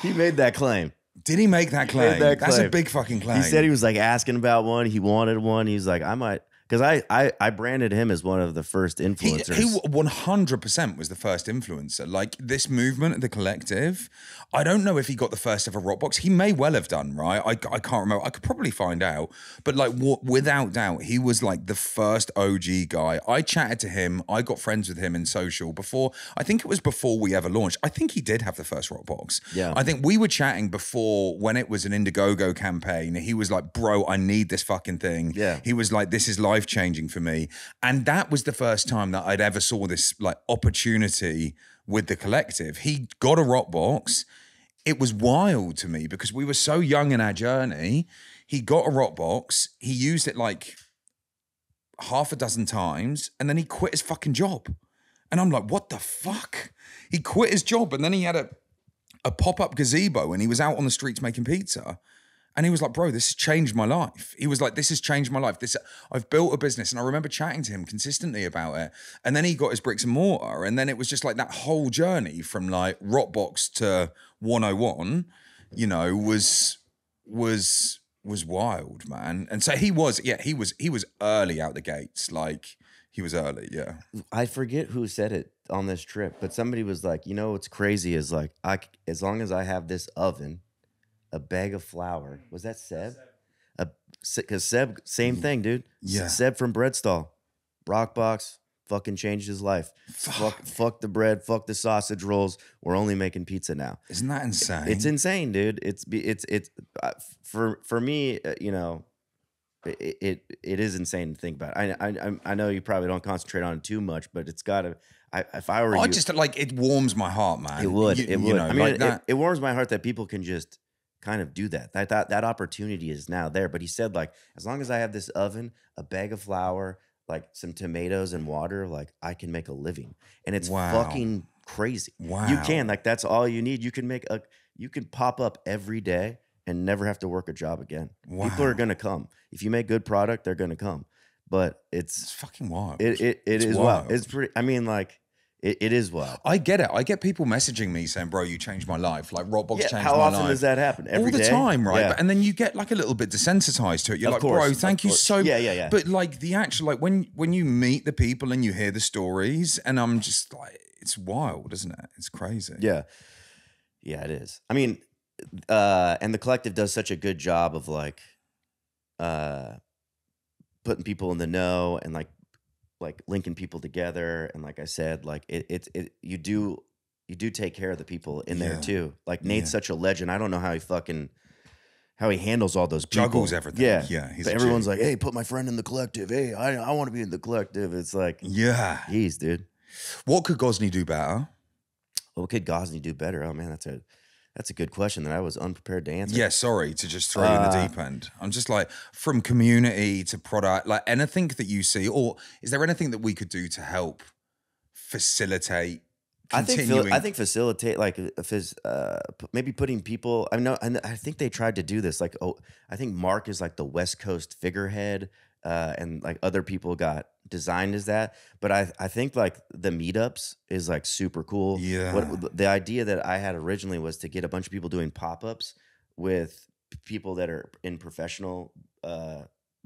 He made that claim. Did he make that claim? That's a big fucking claim. He said he was like asking about one. He wanted one. He's like, I might. Because I branded him as one of the first influencers. He 100% was the first influencer. Like this movement, the collective, I don't know if he got the first ever rock box. He may well have done, right? I can't remember. I could probably find out. But like without doubt, he was like the first OG guy. I chatted to him. I got friends with him in social before. I think it was before we ever launched. I think he did have the first rock box. Yeah. I think we were chatting before when it was an Indiegogo campaign. He was like, bro, I need this fucking thing. Yeah. He was like, this is life changing for me. And that was the first time that I'd ever saw this like opportunity with the collective. He got a rock box. It was wild to me because we were so young in our journey. He got a rock box. He used it like half a dozen times and then he quit his fucking job. And I'm like, what the fuck? He quit his job and then he had a pop-up gazebo and he was out on the streets making pizza. And he was like, bro, this has changed my life. He was like, this has changed my life. I've built a business. And I remember chatting to him consistently about it. And then he got his bricks and mortar. And then it was just like that whole journey from like Rockbox to 101, you know, was wild, man. And so he was early out the gates. Like he was early, yeah. I forget who said it on this trip, but somebody was like, you know, what's crazy is like, as long as I have this oven, a bag of flour. Was that Seb? Because Seb, same thing, dude. Yeah. Seb from Breadstall. Rockbox fucking changed his life. Fuck the bread. Fuck the sausage rolls. We're only making pizza now. Isn't that insane? It's insane, dude. It's for me, you know, it is insane to think about. I know you probably don't concentrate on it too much, but it's got to. If I were you, just like it warms my heart, man. It would. It would. You know, I mean, like it warms my heart that people can just kind of do that. That opportunity is now there. But he said, like, as long as I have this oven, a bag of flour, like some tomatoes and water, like I can make a living. And it's fucking crazy. Wow. You can, like, that's all you need. You can pop up every day and never have to work a job again. Wow. People are gonna come. If you make good product, they're gonna come. But it's fucking wild. It is wild. It's pretty, I mean, like, it is wild. I get it. I get people messaging me saying, bro, you changed my life. Like Rockbox changed my life. How often does that happen? Every day? All the time, right? Yeah. But, and then you get like a little bit desensitized to it. You're Of like, course, bro, thank you so much. Yeah. But like the actual, like when you meet the people and you hear the stories, and I'm just like, it's wild, isn't it? It's crazy. Yeah. Yeah, it is. I mean, and the collective does such a good job of like putting people in the know and like linking people together. And like I said, like you do take care of the people in there too. Like Nate's such a legend. I don't know how he handles all those people. Juggles everything. Yeah. But everyone's like, hey, put my friend in the collective. Hey, I want to be in the collective. It's like, geez, dude. What could Gozney do better? What could Gozney do better? Oh man, that's a good question that I was unprepared to answer. Yeah, sorry to just throw you in the deep end. I'm just like, from community to product, like anything that you see, or is there anything that we could do to help facilitate continuing? I think facilitate, like maybe putting people. I think they tried to do this. Like, I think Mark is like the West Coast figurehead, and like other people got designed as that. But I think like the meetups is like super cool. Yeah. The idea that I had originally was to get a bunch of people doing pop-ups with people that are in professional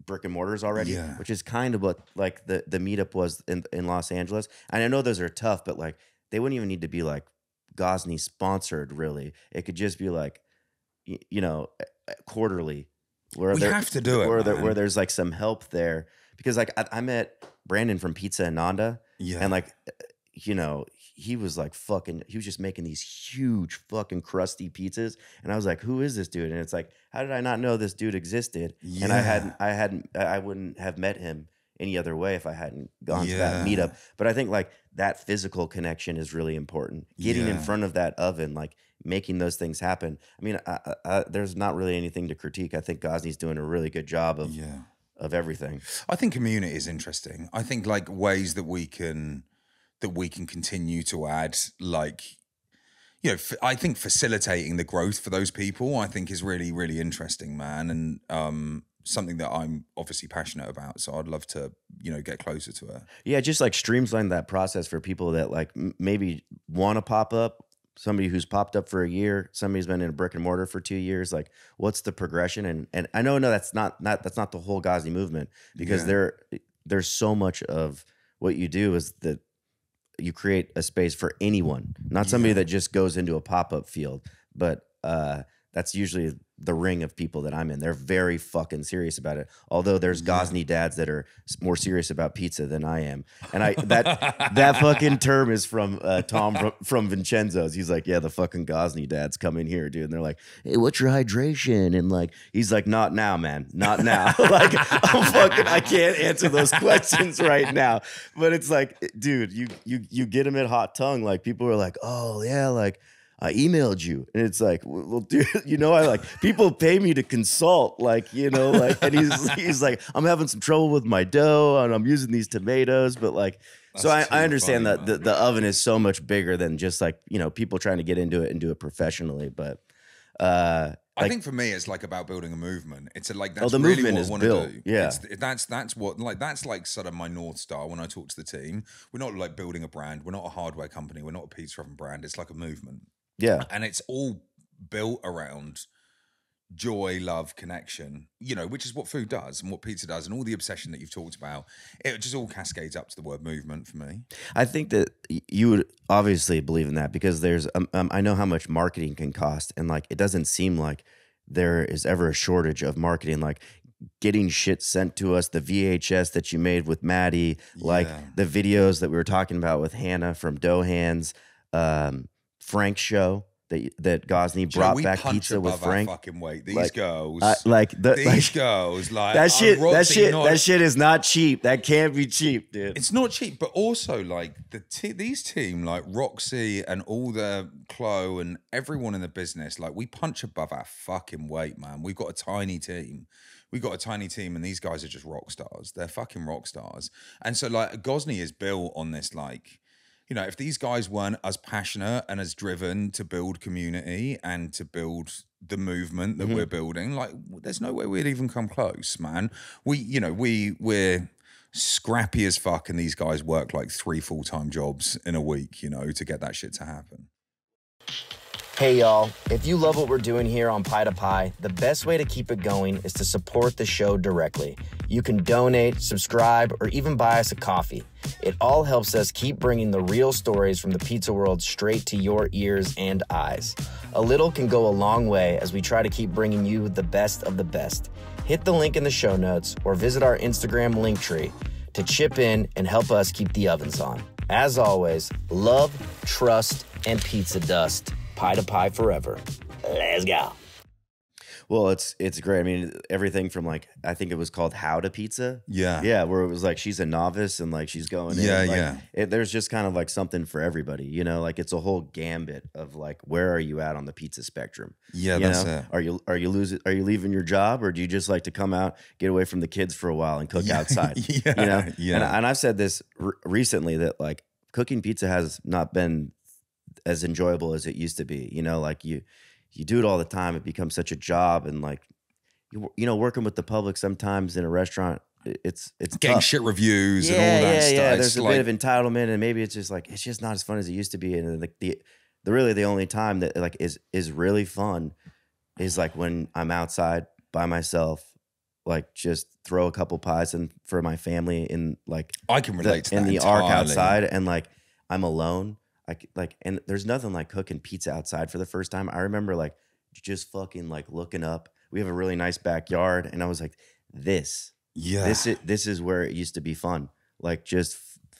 brick and mortars already, which is kind of what like the meetup was in Los Angeles. And I know those are tough, but like they wouldn't even need to be like Gozney sponsored, really. It could just be like, you know, quarterly. Where we have to do it, where there's like some help there. Because like I met Brandon from Pizza Ananda, and like, you know, he was like he was just making these huge fucking crusty pizzas, and I was like, who is this dude? And it's like, how did I not know this dude existed? And I wouldn't have met him any other way if I hadn't gone to that meetup. But I think like that physical connection is really important. Getting in front of that oven, like making those things happen. I mean, there's not really anything to critique. I think Gozney's doing a really good job of everything. I think community is interesting. I think like ways that we can continue to add, like, you know, I think facilitating the growth for those people, I think is really, really interesting, man. And something that I'm obviously passionate about. So I'd love to, you know, get closer to it. Yeah, just like streamline that process for people that like maybe want to pop up, somebody who's popped up for a year, somebody who's been in a brick and mortar for 2 years, like what's the progression? And I know that's not the whole Gozney movement, because there's so much of what you do is that you create a space for anyone, not somebody that just goes into a pop-up field, but that's usually the ring of people that I'm in. They're very fucking serious about it. Although there's Gozney dads that are more serious about pizza than I am. And that fucking term is from Tom from Vincenzo's. He's like, yeah, the fucking Gozney dads come in here, dude. And they're like, hey, what's your hydration? And like, he's like, not now, man. Not now. Like, I can't answer those questions right now. But it's like, dude, you get them at hot tongue. Like people are like, oh yeah, like, I emailed you, and it's like, well, dude, I like people pay me to consult, like, like, and he's like, I'm having some trouble with my dough, and I'm using these tomatoes, but like, so I understand that the oven is so much bigger than just like, people trying to get into it and do it professionally, but I think for me, it's like about building a movement. It's like that's the really movement what is I want to built. do. Yeah, that's what like that's like sort of my North Star when I talk to the team. We're not like building a brand. We're not a hardware company. We're not a pizza oven brand. It's like a movement. Yeah. And it's all built around joy, love, connection, which is what food does and what pizza does, and all the obsession that you've talked about. It just all cascades up to the word movement for me. I think that you would obviously believe in that, because there's, I know how much marketing can cost, and like, it doesn't seem like there is ever a shortage of marketing. Like, getting shit sent to us, the VHS that you made with Maddie, like the videos that we were talking about with Hannah from Dough Hands, Frank's show that Gozney brought back pizza with Frank. Fucking weight. These like, girls, these girls, like that shit is not cheap. That can't be cheap, dude. It's not cheap, but also like these team, like Roxy and all the Chloe and everyone in the business, like we punch above our fucking weight, man. We've got a tiny team. And these guys are just rock stars. They're fucking rock stars. And so like Gozney is built on this, like, if these guys weren't as passionate and as driven to build community and to build the movement that we're building, like, there's no way we'd even come close, man. We're scrappy as fuck, and these guys work like 3 full-time jobs in a week, to get that shit to happen. Hey y'all, if you love what we're doing here on Pie to Pie, the best way to keep it going is to support the show directly. You can donate, subscribe, or even buy us a coffee. It all helps us keep bringing the real stories from the pizza world straight to your ears and eyes. A little can go a long way as we try to keep bringing you the best of the best. Hit the link in the show notes or visit our Instagram link tree to chip in and help us keep the ovens on. As always, love, trust, and pizza dust. Pie to Pie forever. Let's go. Well, it's great. I mean, everything from like, I think it was called How to Pizza. Yeah. Where it was like, she's a novice and like, she's going in. Like, there's just kind of like something for everybody, like it's a whole gambit of like, where are you at on the pizza spectrum? Yeah, that's it. Are you leaving your job, or do you just like to come out, get away from the kids for a while and cook outside? And I've said this recently that like cooking pizza has not been as enjoyable as it used to be. Like you do it all the time. It becomes such a job, and like, working with the public sometimes in a restaurant, it's getting tough. Shit reviews and all that stuff. Yeah, there's a bit of entitlement, and maybe it's just like, it's just not as fun as it used to be. And like the only time that like is really fun is like when I'm outside by myself, like just throw a couple pies in for my family in like, I can relate to that in the entirely. arc outside, and like I'm alone. And there's nothing like cooking pizza outside for the first time. I remember like just fucking like looking up. We have a really nice backyard, and I was like, this is where it used to be fun. Like just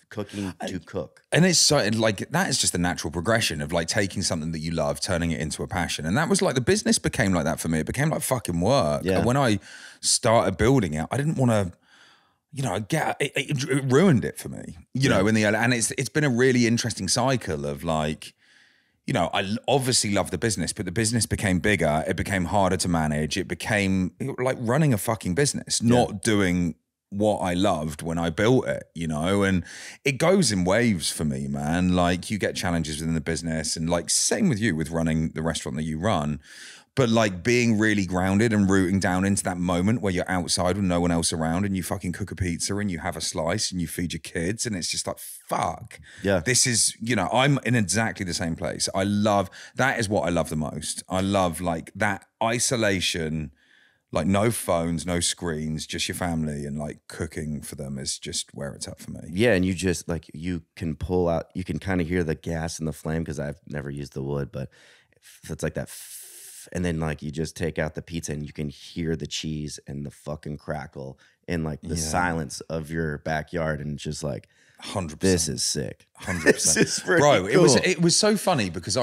cooking to cook. And it's so like, that is just the natural progression of like taking something that you love, turning it into a passion. And that was like, the business became like that for me. It became like fucking work. Yeah. And when I started building it, I didn't want to, it ruined it for me, in the end. And it's been a really interesting cycle of like, I obviously love the business, but the business became bigger. It became harder to manage. It became like running a fucking business, not doing what I loved when I built it, and it goes in waves for me, man. Like, you get challenges within the business, and like, same with you with running the restaurant that you run. But like being really grounded and rooting down into that moment where you're outside with no one else around and you fucking cook a pizza and you have a slice and you feed your kids and it's just like, fuck. Yeah. This is, you know, I'm in exactly the same place. That is what I love the most. I love like that isolation, like no phones, no screens, just your family and like cooking for them is just where it's at for me. Yeah, and you just like you can pull out, you can kind of hear the gas and the flame because I've never used the wood, but it's like that. And then like you just take out the pizza and you can hear the cheese and the fucking crackle in like the silence of your backyard, and it's just like 100%. This is sick. 100%. This is pretty Bro, cool. it was so funny because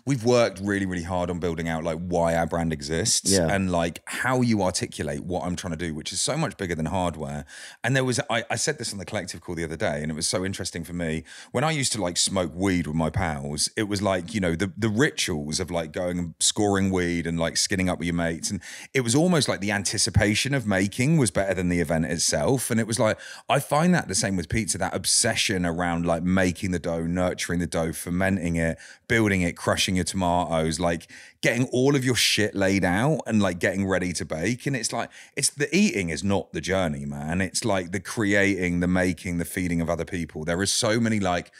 we've worked really, really hard on building out like why our brand exists and like how you articulate what I'm trying to do, which is so much bigger than hardware. And I said this on the collective call the other day, and it was so interesting for me. When I used to like smoke weed with my pals, it was like, you know, the rituals of like going and scoring weed and like skinning up with your mates. And it was almost like the anticipation of making was better than the event itself. And it was like, I find that the same with pizza, that obsession around like making the dough, nurturing the dough, fermenting it, building it, crushing your tomatoes, like getting all of your shit laid out and like getting ready to bake. And it's like, it's the eating is not the journey, man. It's like the creating, the making, the feeding of other people. There is so many like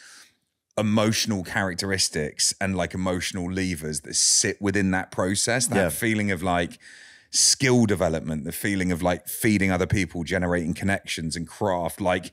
emotional characteristics and like emotional levers that sit within that process, that feeling of like skill development, the feeling of like feeding other people, generating connections and craft, like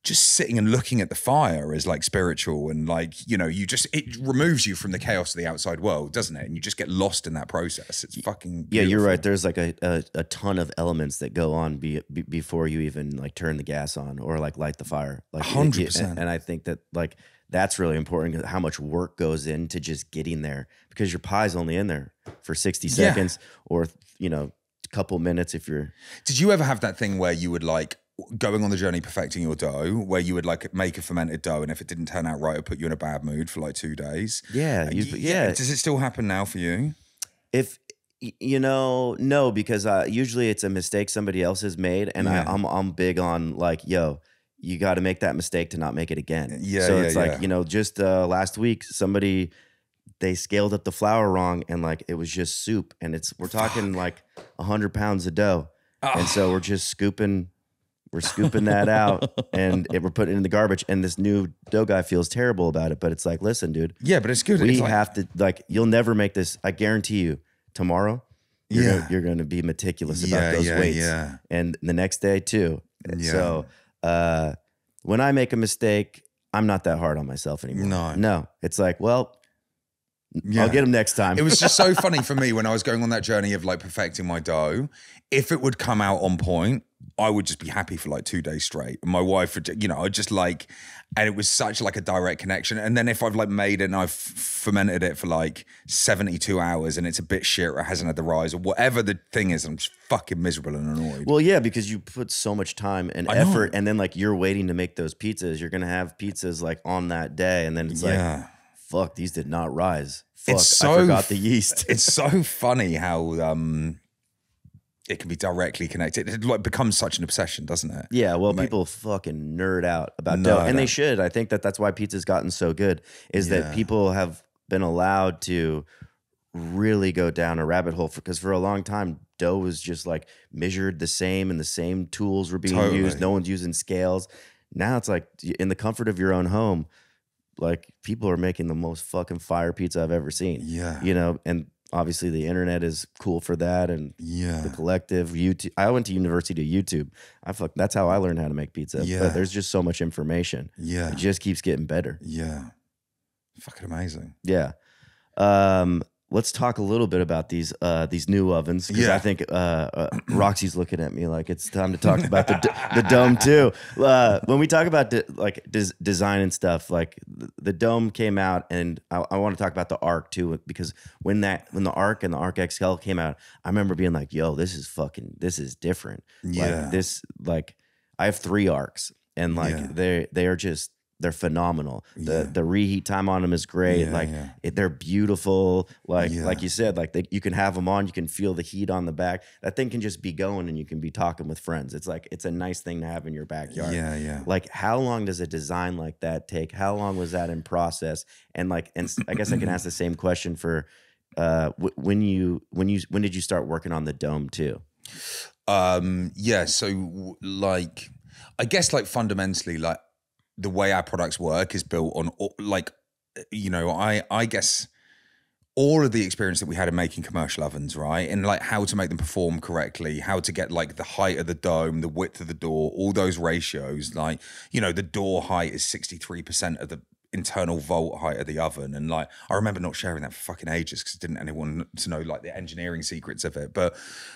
just sitting and looking at the fire is like spiritual, and like, you know, it removes you from the chaos of the outside world, doesn't it? And you just get lost in that process. It's fucking beautiful. Yeah, you're right. There's like a ton of elements that go on before you even like turn the gas on or like light the fire. Like 100%. And I think that like that's really important, how much work goes into just getting there, because your pie's only in there for 60 seconds or, you know, a couple minutes if you're. Did you ever have that thing where you would like going on the journey perfecting your dough, where you would like make a fermented dough and if it didn't turn out right, it would put you in a bad mood for like 2 days? Yeah. Does it still happen now for you? If you know, no, because usually it's a mistake somebody else has made, and I'm big on like, yo, you got to make that mistake to not make it again. So it's like, you know, just last week they scaled up the flour wrong, and like it was just soup, and we're talking like 100 pounds of dough, and so we're just scooping that out, and we're putting it in the garbage, and this new dough guy feels terrible about it, but it's like, listen, dude. Yeah, but it's good. We have to, like, you'll never make this. I guarantee you, tomorrow, you're going to be meticulous about those weights. Yeah. And the next day too. Yeah. So when I make a mistake, I'm not that hard on myself anymore. No. It's like, well, I'll get them next time. It was just so funny for me when I was going on that journey of like perfecting my dough. If it would come out on point, I would just be happy for like 2 days straight. And my wife would, you know, I'd just like, and it was such like a direct connection. And then if I've like made it and I've fermented it for like 72 hours and it's a bit shit or it hasn't had the rise or whatever the thing is, I'm just fucking miserable and annoyed. Well, yeah, because you put so much time and effort, and then like you're waiting to make those pizzas. You're going to have pizzas like on that day. And then it's like, fuck, these did not rise. Fuck, I forgot the yeast. It's so funny how it can be directly connected. It like becomes such an obsession, doesn't it? Yeah, well, people fucking nerd out about dough, and they should. I think that's why pizza's gotten so good, is that people have been allowed to really go down a rabbit hole, because for a long time, dough was just like measured the same and the same tools were being used. No one's using scales. Now it's like in the comfort of your own home, like people are making the most fucking fire pizza I've ever seen. Yeah. You know, and obviously the internet is cool for that, and the collective YouTube. I went to university to YouTube. That's how I learned how to make pizza. Yeah. But there's just so much information. Yeah. It just keeps getting better. Yeah. Fucking amazing. Yeah. Let's talk a little bit about these new ovens, because I think Roxy's looking at me like it's time to talk about the dome too. When we talk about design and stuff, like the dome came out, and I want to talk about the Arc too, because when the Arc and the Arc XL came out, I remember being like, "Yo, this is different." Yeah, like I have 3 Arcs, and like they're phenomenal. The reheat time on them is great. They're beautiful. Like you said, like you can have them on, you can feel the heat on the back. That thing can just be going, and you can be talking with friends. It's like, it's a nice thing to have in your backyard. Yeah, yeah. Like, how long does a design like that take? How long was that in process? And I guess I can ask the same question for when did you start working on the dome too? Yeah, so like, I guess like fundamentally, like the way our products work is built on like, you know, I guess all of the experience that we had in making commercial ovens, right? And like how to make them perform correctly, how to get like the height of the dome, the width of the door, all those ratios. Like, you know, the door height is 63% of the internal volt height of the oven. And like, I remember not sharing that for fucking ages because didn't anyone to know like the engineering secrets of it. But,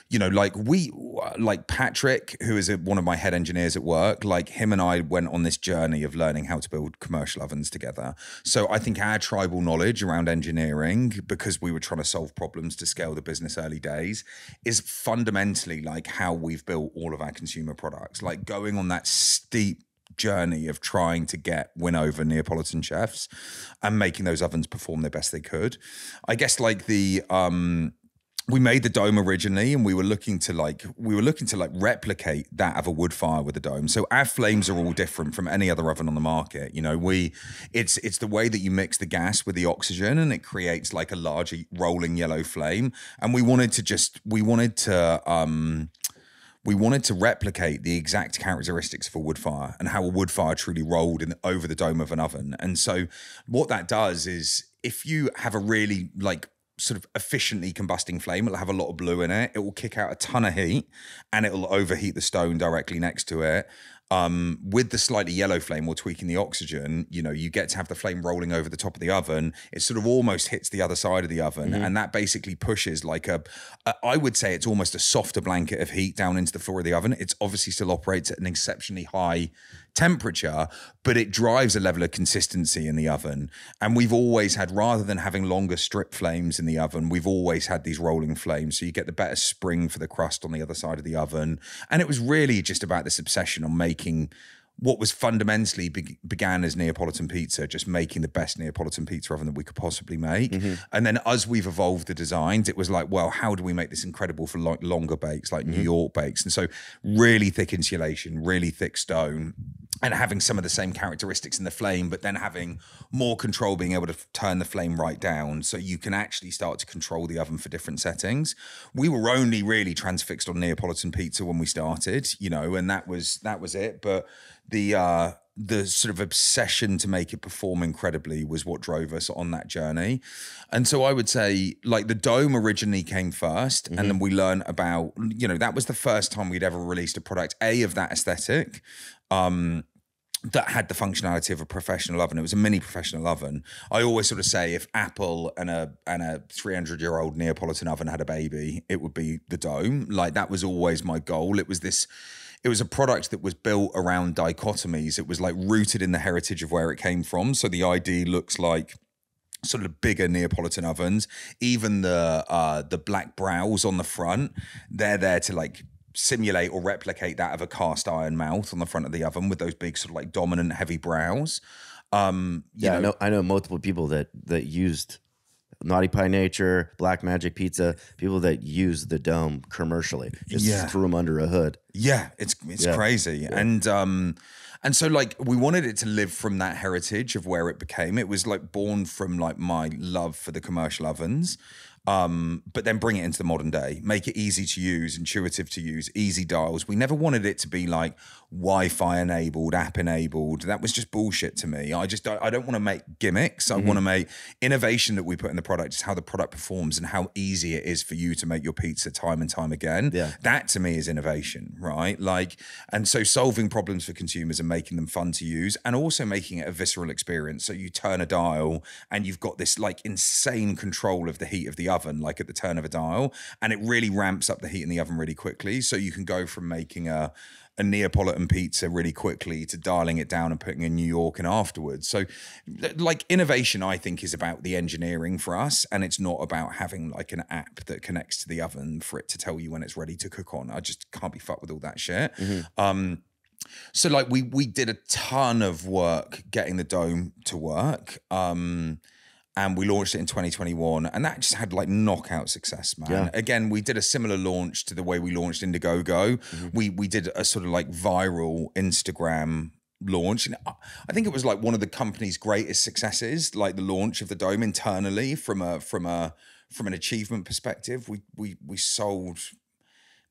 you know, like Patrick, who is one of my head engineers at work, like him and I went on this journey of learning how to build commercial ovens together. So I think our tribal knowledge around engineering, because we were trying to solve problems to scale the business early days, is fundamentally like how we've built all of our consumer products, like going on that steep journey of trying to win over Neapolitan chefs and making those ovens perform the best they could. I guess like we made the dome originally, and we were looking to replicate that of a wood fire with a dome. So our flames are all different from any other oven on the market. You know, it's the way that you mix the gas with the oxygen, and it creates like a larger rolling yellow flame. And we wanted to replicate the exact characteristics of a wood fire and how a wood fire truly rolled over the dome of an oven. And so what that does is, if you have a really like sort of efficiently combusting flame, it'll have a lot of blue in it. It will kick out a ton of heat, and it'll overheat the stone directly next to it. With the slightly yellow flame or tweaking the oxygen, you know, you get to have the flame rolling over the top of the oven. It sort of almost hits the other side of the oven. And that basically pushes like I would say it's almost a softer blanket of heat down into the floor of the oven. It's obviously still operates at an exceptionally high temperature, but it drives a level of consistency in the oven. And we've always had, rather than having longer strip flames in the oven, we've always had these rolling flames. So you get the better spring for the crust on the other side of the oven. And it was really just about this obsession on making what was fundamentally began as Neapolitan pizza, just making the best Neapolitan pizza oven that we could possibly make. And then as we've evolved the designs, it was like, well, how do we make this incredible for like longer bakes, like New York bakes? And so really thick insulation, really thick stone, and having some of the same characteristics in the flame, but then having more control, being able to turn the flame right down so you can actually start to control the oven for different settings. We were only really transfixed on Neapolitan pizza when we started, you know, and that was it. But the sort of obsession to make it perform incredibly was what drove us on that journey. And so I would say like the dome originally came first, and then we learned about, you know, that was the first time we'd ever released a product, of that aesthetic, that had the functionality of a professional oven. It was a mini professional oven. I always sort of say if Apple and a 300-year-old Neapolitan oven had a baby, it would be the dome. Like that was always my goal. It was a product that was built around dichotomies. It was like rooted in the heritage of where it came from. So the ID looks like sort of bigger Neapolitan ovens. Even the black brows on the front, they're there to like simulate or replicate that of a cast iron mouth on the front of the oven with those big sort of like dominant heavy brows. I know multiple people that used Naughty Pie Nature, Black Magic Pizza, people that use the dome commercially, just threw them under a hood. Yeah, it's crazy. Yeah. And so like we wanted it to live from that heritage of where it became. It was like born from like my love for the commercial ovens. But then bring it into the modern day, make it easy to use, intuitive to use, easy dials. We never wanted it to be like Wi-Fi enabled, app enabled. That was just bullshit to me. I don't want to make gimmicks. I want to make innovation that we put in the product, is how the product performs and how easy it is for you to make your pizza time and time again. Yeah. That to me is innovation, right? Like, and so solving problems for consumers and making them fun to use, and also making it a visceral experience. So you turn a dial and you've got this like insane control of the heat of the oven, like at the turn of a dial, and it really ramps up the heat in the oven really quickly. So you can go from making a Neapolitan pizza really quickly to dialing it down and putting in New York and afterwards. So like innovation, I think, is about the engineering for us, and it's not about having like an app that connects to the oven for it to tell you when it's ready to cook on. I just can't be fucked with all that shit. So like we did a ton of work getting the dome to work. And we launched it in 2021, and that just had like knockout success, man. Yeah. Again, we did a similar launch to the way we launched Indiegogo. We did a sort of like viral Instagram launch. And I think it was like one of the company's greatest successes, like the launch of the Dome internally from an achievement perspective. We sold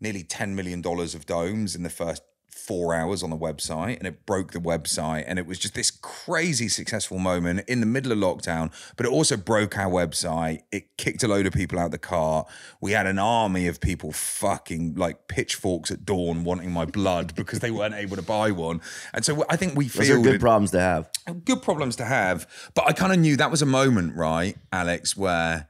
nearly $10 million of domes in the first 4 hours on the website, and it broke the website, and it was just this crazy successful moment in the middle of lockdown. But it also broke our website. It kicked a load of people out of the cart. We had an army of people fucking like pitchforks at dawn wanting my blood because they weren't able to buy one. And so I think we feel Those are good problems to have. Good problems to have. But I kind of knew that was a moment, right, Alex, where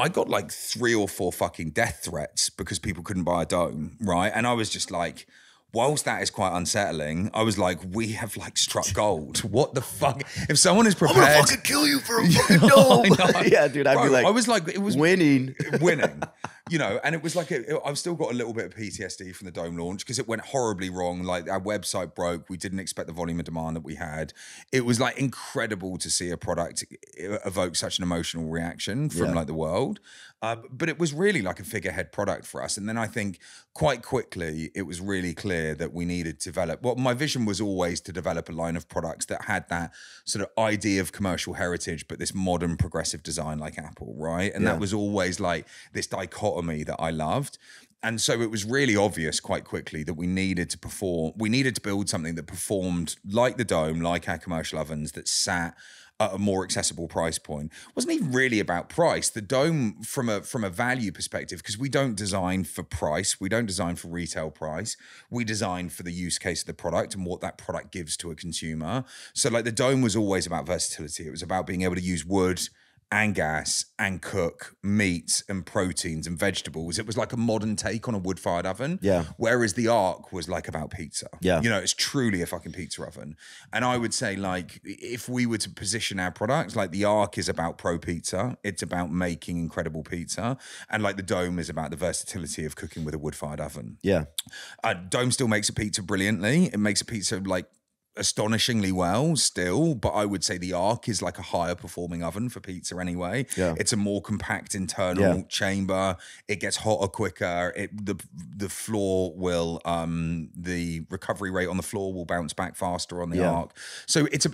I got like 3 or 4 fucking death threats because people couldn't buy a dome, right? And I was just like, whilst that is quite unsettling, I was like, we have like struck gold. What the fuck? If someone is prepared, I'm gonna fucking kill you for a fucking dome. Yeah, dude, I'd be like, I was like, it was winning. You know, and it was like, I've still got a little bit of PTSD from the Dome launch because it went horribly wrong. Like our website broke. We didn't expect the volume of demand that we had. It was like incredible to see a product evoke such an emotional reaction from like the world. But it was really like a figurehead product for us. And then I think quite quickly, it was really clear that we needed to develop. Well, my vision was always to develop a line of products that had that sort of idea of commercial heritage, but this modern progressive design like Apple, right? And that was always like this dichotomy that I loved. And so it was really obvious quite quickly that we needed to build something that performed like the Dome, like our commercial ovens, that sat at a more accessible price point. It wasn't even really about price. The Dome, from a value perspective, because we don't design for price, we don't design for retail price, we design for the use case of the product and what that product gives to a consumer. So like the Dome was always about versatility. It was about being able to use wood and gas and cook meats and proteins and vegetables. It was like a modern take on a wood-fired oven. Yeah. Whereas the Arc was like about pizza. Yeah. You know, it's truly a fucking pizza oven. And I would say like, if we were to position our products, like the Arc is about pro pizza. It's about making incredible pizza. And like the Dome is about the versatility of cooking with a wood-fired oven. Yeah. Dome still makes a pizza brilliantly. It makes a pizza like astonishingly well still, but I would say the Arc is like a higher performing oven for pizza anyway. Yeah. It's a more compact internal chamber. It gets hotter quicker. The floor will the recovery rate on the floor will bounce back faster on the Arc. So it's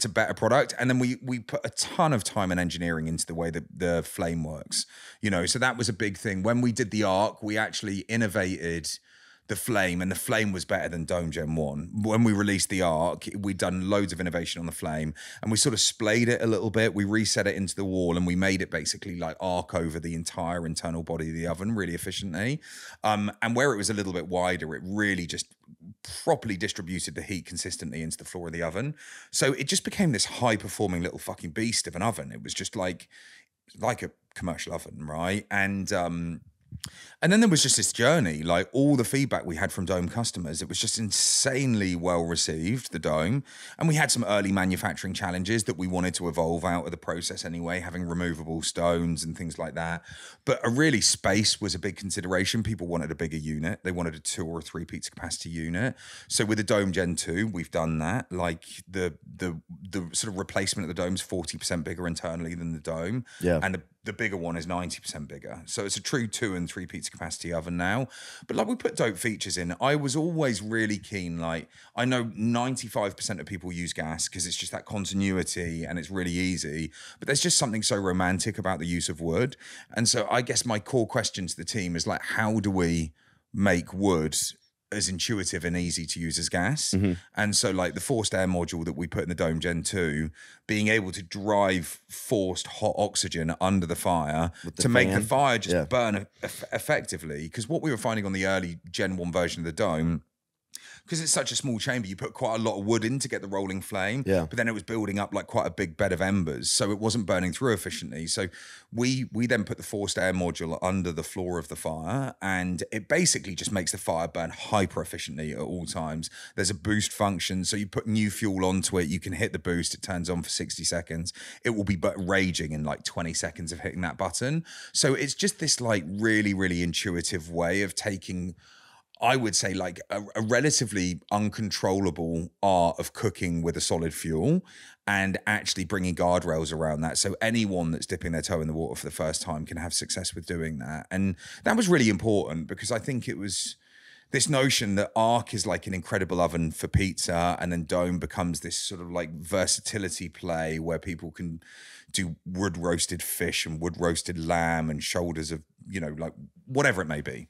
a better product. And then we put a ton of time and engineering into the way that the flame works. You know, so that was a big thing. When we did the Arc, we actually innovated the flame, and the flame was better than Dome Gen 1. When we released the Arc, we'd done loads of innovation on the flame, and we sort of splayed it a little bit. We reset it into the wall, and we made it basically like arc over the entire internal body of the oven really efficiently. And where it was a little bit wider, it really just properly distributed the heat consistently into the floor of the oven. So it just became this high-performing little fucking beast of an oven. It was just like a commercial oven, right? And then there was just this journey, like all the feedback we had from Dome customers, it was just insanely well received, the Dome. And we had some early manufacturing challenges that we wanted to evolve out of the process anyway, having removable stones and things like that. But really space was a big consideration. People wanted a bigger unit. They wanted a 2 or 3 pizza capacity unit. So with the Dome Gen 2, we've done that. Like the sort of replacement of the Dome's 40% bigger internally than the Dome. Yeah. And the bigger one is 90% bigger. So it's a true 2 and 3 pizza capacity oven now. But like we put dope features in. I was always really keen, like I know 95% of people use gas because it's just that continuity and it's really easy. But there's just something so romantic about the use of wood. And so I guess my core question to the team is like, how do we make wood as intuitive and easy to use as gas? And so like the forced air module that we put in the Dome Gen 2, being able to drive forced hot oxygen under the fire to make the fire just burn effectively. Because what we were finding on the early Gen 1 version of the Dome, because it's such a small chamber, you put quite a lot of wood in to get the rolling flame, but then it was building up like quite a big bed of embers, so it wasn't burning through efficiently. So we then put the forced air module under the floor of the fire, and it basically just makes the fire burn hyper efficiently at all times. There's a boost function, so you put new fuel onto it, you can hit the boost, it turns on for 60 seconds. It will be raging in like 20 seconds of hitting that button. So it's just this like really, really intuitive way of taking, I would say, like a relatively uncontrollable art of cooking with a solid fuel and actually bringing guardrails around that. So anyone that's dipping their toe in the water for the first time can have success with doing that. And that was really important because I think this notion that Arc is like an incredible oven for pizza, and then Dome becomes this sort of like versatility play where people can do wood roasted fish and wood roasted lamb and shoulders of, you know, like whatever it may be.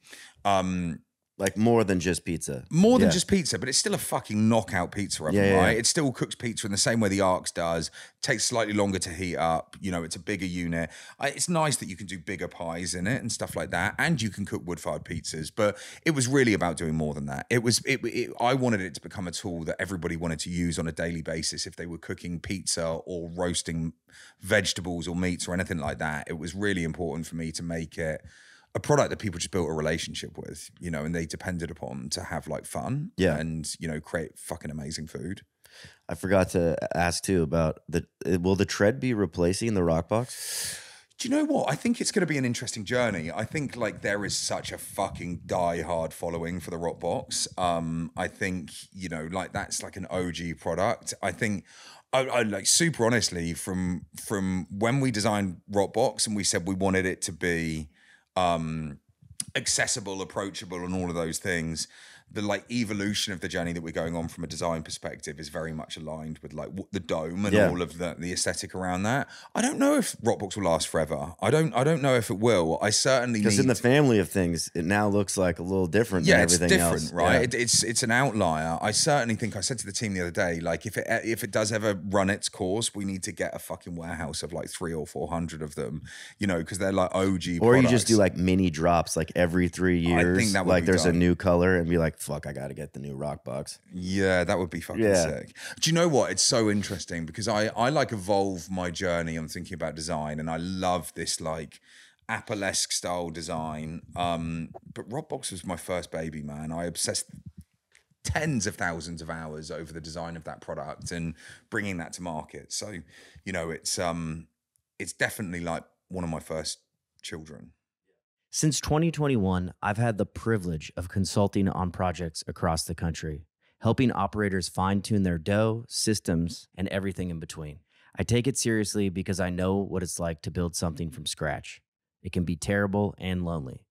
Like more than just pizza. More than just pizza, but it's still a fucking knockout pizza oven, right? It still cooks pizza in the same way the Arcs does. Takes slightly longer to heat up. You know, it's a bigger unit. It's nice that you can do bigger pies in it and stuff like that, and you can cook wood-fired pizzas. But it was really about doing more than that. I wanted it to become a tool that everybody wanted to use on a daily basis if they were cooking pizza or roasting vegetables or meats or anything like that. It was really important for me to make it a product that people just built a relationship with, you know, and they depended upon to have like fun and, you know, create fucking amazing food. I forgot to ask too about will the tread be replacing the rock box? Do you know what? I think it's going to be an interesting journey. I think like there is such a fucking die-hard following for the rock box. I think, you know, like that's like an OG product. I think I like super honestly from when we designed Rockbox and we said we wanted it to be accessible, approachable, and all of those things, the like evolution of the journey that we're going on from a design perspective is very much aligned with like the dome and all of the aesthetic around that. I don't know if Rockbox will last forever. I don't know if it will. I certainly because in the family of things, it now looks like a little different than everything else. It's different, right? Yeah. It's an outlier. I certainly think I said to the team the other day, like if it does ever run its course, we need to get a fucking warehouse of like 300 or 400 of them, you know, because they're like OG. Or you just do like mini drops like every 3 years. I think that would like there's a new color and be like, fuck, I got to get the new rock box. Yeah, that would be fucking sick. Do you know what? It's so interesting because I like evolve my journey on thinking about design, and I love this like Apple-esque style design. But Rockbox was my first baby, man. I obsessed tens of thousands of hours over the design of that product and bringing that to market. So, you know, it's definitely like one of my first children. Since 2021, I've had the privilege of consulting on projects across the country, helping operators fine-tune their dough, systems, and everything in between. I take it seriously because I know what it's like to build something from scratch. It can be terrible and lonely.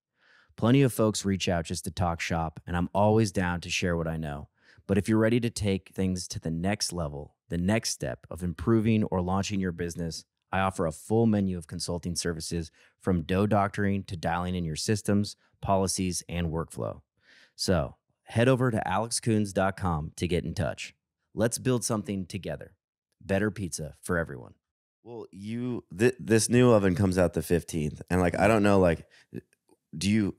Plenty of folks reach out just to talk shop, and I'm always down to share what I know. But if you're ready to take things to the next level, the next step of improving or launching your business, I offer a full menu of consulting services from dough doctoring to dialing in your systems, policies, and workflow. So head over to alexkoons.com to get in touch. Let's build something together. Better pizza for everyone. Well, this new oven comes out the 15th. And like, I don't know, like, you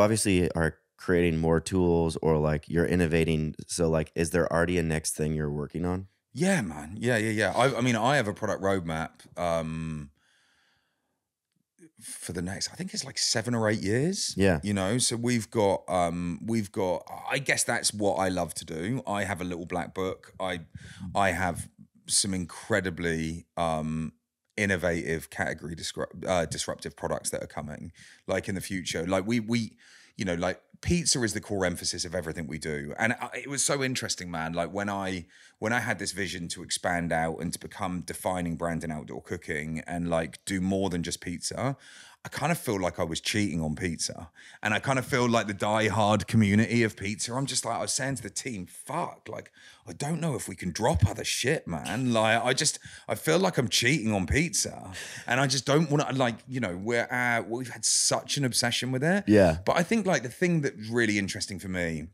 obviously are creating more tools or like you're innovating. So like, is there already a next thing you're working on? Yeah, man. Yeah. I mean, I have a product roadmap for the next, I think it's like 7 or 8 years. Yeah. You know, so we've got, I guess that's what I love to do. I have a little black book. I have some incredibly innovative category disruptive products that are coming like in the future. Like we you know, like pizza is the core emphasis of everything we do. And it was so interesting, man. Like when I had this vision to expand out and to become defining brand in outdoor cooking and like do more than just pizza, I kind of feel like I was cheating on pizza. And I kind of feel like the die-hard community of pizza, I'm just like, I was saying to the team, fuck, like, I don't know if we can drop other shit, man. Like, I feel like I'm cheating on pizza. And I just don't want to, like, you know, we've had such an obsession with it. Yeah. But I think like the thing that's really interesting for me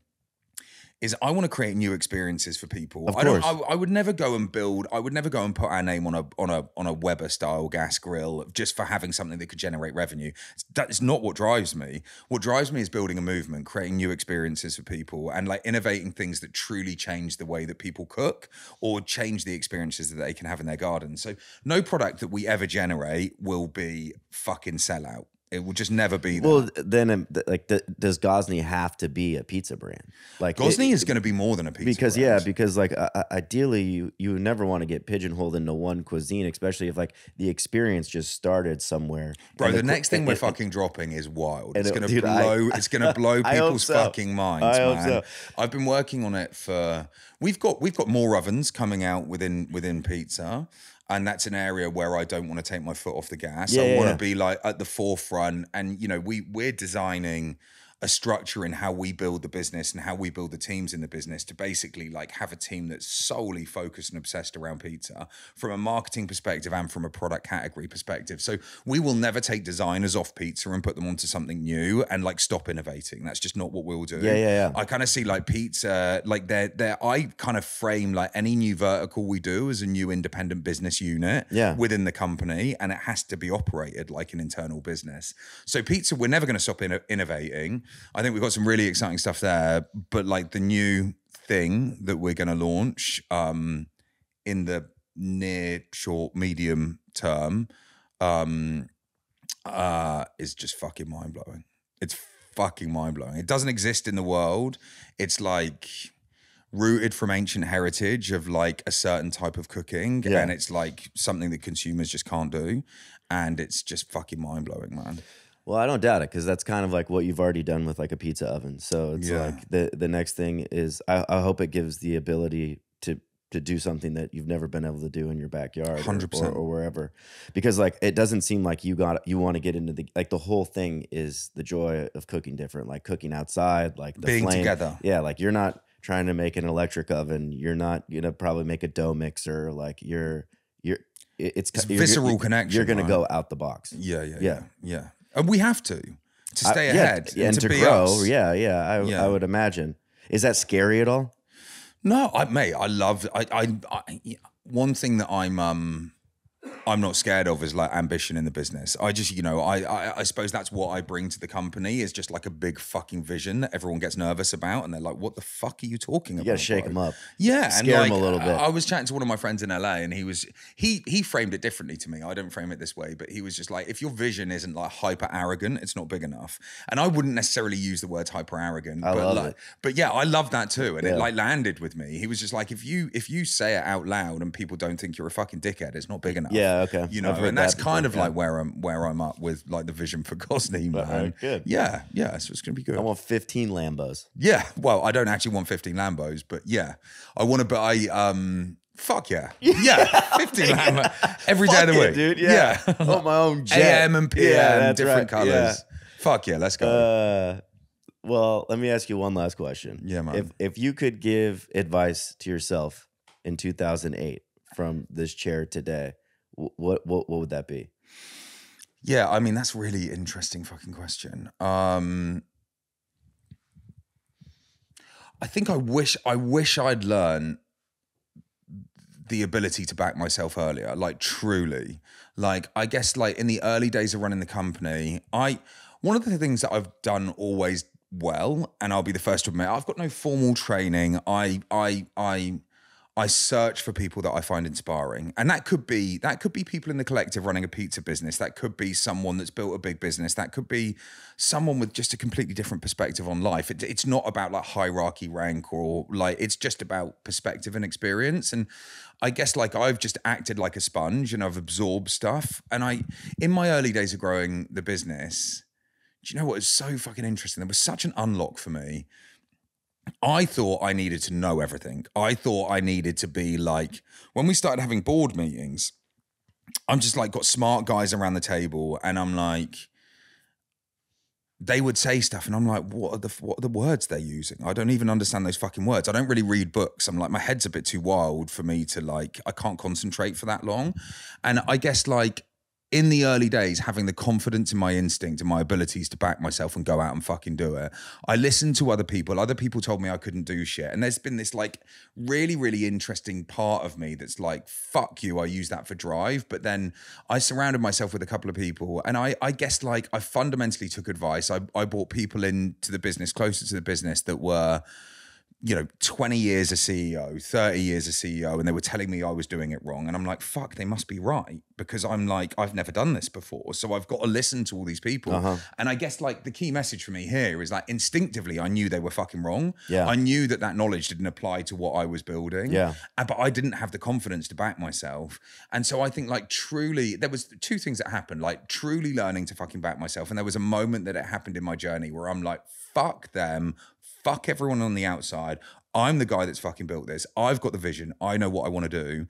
is I want to create new experiences for people. Of course. I would never go and put our name on a Weber style gas grill just for having something that could generate revenue. That's not what drives me. What drives me is building a movement, creating new experiences for people and like innovating things that truly change the way that people cook or change the experiences that they can have in their garden. So no product that we ever generate will be fucking sellout. It will just never be that. Well, then, does Gozney have to be a pizza brand? Like Gozney is going to be more than a pizza brand. Because like ideally, you never want to get pigeonholed into one cuisine, especially if like the experience just started somewhere. Bro, the next thing we're fucking dropping is wild. It's going to blow. It's going to blow people's fucking minds, I man. hope so. I've been working on it for. We've got more ovens coming out within pizza. And that's an area where I don't want to take my foot off the gas. I want to be like at the forefront. And, you know, we're designing a structure in how we build the business and how we build the teams in the business to basically like have a team that's solely focused and obsessed around pizza from a marketing perspective and from a product category perspective. So we will never take designers off pizza and put them onto something new and like stop innovating. That's just not what we'll do. Yeah. I kind of see like pizza, like I kind of frame like any new vertical we do as a new independent business unit within the company, and it has to be operated like an internal business. So pizza, we're never going to stop innovating. I think we've got some really exciting stuff there, but like the new thing that we're going to launch in the near, short, medium term is just fucking mind-blowing. It's fucking mind-blowing. It doesn't exist in the world. It's like rooted from ancient heritage of like a certain type of cooking, and it's like something that consumers just can't do, and it's just fucking mind-blowing, man. Well, I don't doubt it, because that's kind of like what you've already done with like a pizza oven. So it's like the next thing is I hope it gives the ability to do something that you've never been able to do in your backyard 100%. or wherever. Because like it doesn't seem like you want to get into the whole thing is the joy of cooking different, like cooking outside, like the being flame. together. Yeah, like you're not trying to make an electric oven. You're not gonna probably make a dough mixer. Like it's visceral connection. You're gonna go out the box. Yeah. And we have to stay ahead and to be grow. us. I would imagine. Is that scary at all? No, I love. One thing that I'm not scared of is like ambition in the business. I just, I suppose that's what I bring to the company is just like a big fucking vision that everyone gets nervous about. And they're like, what the fuck are you talking about? You gotta shake them up. Yeah. Scare and them a little bit. I was chatting to one of my friends in LA and he framed it differently to me. I don't frame it this way, but he was just like, if your vision isn't like hyper arrogant, it's not big enough. And I wouldn't necessarily use the word hyper arrogant. But yeah, I love that too. And it like landed with me. He was just like, if you say it out loud and people don't think you're a fucking dickhead, it's not big enough. Yeah. Okay. And that's kind of like where I'm up with like the vision for Gozney, man. Good. Yeah. So it's gonna be good. I want 15 Lambos. Yeah. Well, I don't actually want 15 Lambos, but yeah, I want to buy. Fuck yeah. Yeah. 15 Lambos every day of the week, dude. Yeah. I want my own jet. AM and PM, different colors. Yeah. Fuck yeah. Let's go. Well, let me ask you one last question. Yeah, man. If you could give advice to yourself in 2008 from this chair today, what would that be? Yeah, I mean, that's a really interesting fucking question. I think I wish I'd learned the ability to back myself earlier, like truly. Like, I guess like in the early days of running the company, one of the things that I've done always well, and I'll be the first to admit, I've got no formal training. I search for people that I find inspiring. And that could be people in the collective running a pizza business. That could be someone that's built a big business. That could be someone with just a completely different perspective on life. It's not about like hierarchy, rank, or like, it's just about perspective and experience. And I guess like I've just acted like a sponge and I've absorbed stuff. And in my early days of growing the business, do you know what is so fucking interesting? There was such an unlock for me. I thought I needed to know everything. I thought I needed to be like, when we started having board meetings, I'm just like got smart guys around the table and I'm like, they would say stuff and I'm like, what are the words they're using? I don't even understand those fucking words. I don't really read books. I'm like, my head's a bit too wild for me to like, I can't concentrate for that long. And I guess like, in the early days, having the confidence in my instinct and my abilities to back myself and go out and fucking do it, I listened to other people. Other people told me I couldn't do shit. And there's been this like really, really interesting part of me that's like, fuck you, I use that for drive. But then I surrounded myself with a couple of people and I guess like I fundamentally took advice. I brought people into the business, closer to the business that were, 20 years a CEO, 30 years a CEO, and they were telling me I was doing it wrong. And I'm like, fuck, they must be right. Because I'm like, I've never done this before. So I've got to listen to all these people. And I guess like the key message for me here is like instinctively, I knew they were fucking wrong. Yeah. I knew that knowledge didn't apply to what I was building. Yeah. But I didn't have the confidence to back myself. And so I think like truly, there was two things that happened, like truly learning to fucking back myself. And there was a moment that it happened in my journey where I'm like, fuck them. Fuck everyone on the outside. I'm the guy that's fucking built this. I've got the vision. I know what I want to do.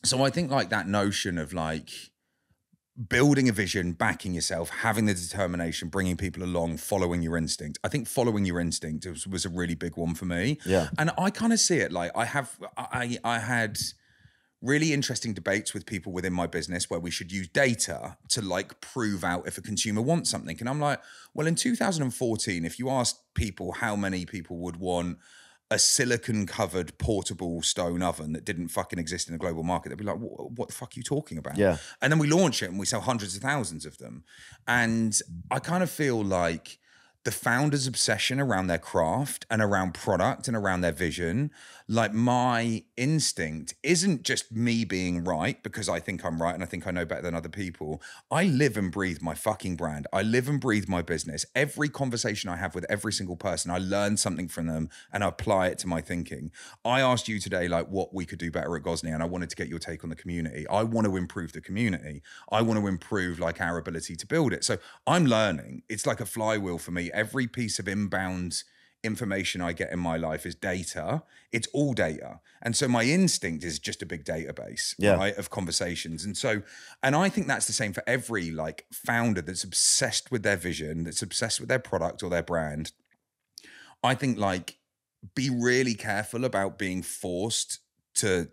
So I think like that notion of like building a vision, backing yourself, having the determination, bringing people along, following your instinct. I think following your instinct was a really big one for me. Yeah. And I kind of see it like I had really interesting debates with people within my business where we should use data to like prove out if a consumer wants something. And I'm like, well, in 2014, if you asked people how many people would want a silicon-covered portable stone oven that didn't fucking exist in the global market, they'd be like, what the fuck are you talking about? Yeah. And then we launch it and we sell hundreds of thousands of them. And I kind of feel like the founder's obsession around their craft and around product and around their vision, like my instinct isn't just me being right because I think I'm right and I think I know better than other people. I live and breathe my fucking brand. I live and breathe my business. Every conversation I have with every single person, I learn something from them and I apply it to my thinking. I asked you today, like, what we could do better at Gozney, and I wanted to get your take on the community. I want to improve the community. I want to improve like our ability to build it. So I'm learning. It's like a flywheel for me. Every piece of inbound information I get in my life is data. It's all data. And so my instinct is just a big database, right, of conversations. And I think that's the same for every like founder that's obsessed with their vision, that's obsessed with their product or their brand. I think like be really careful about being forced to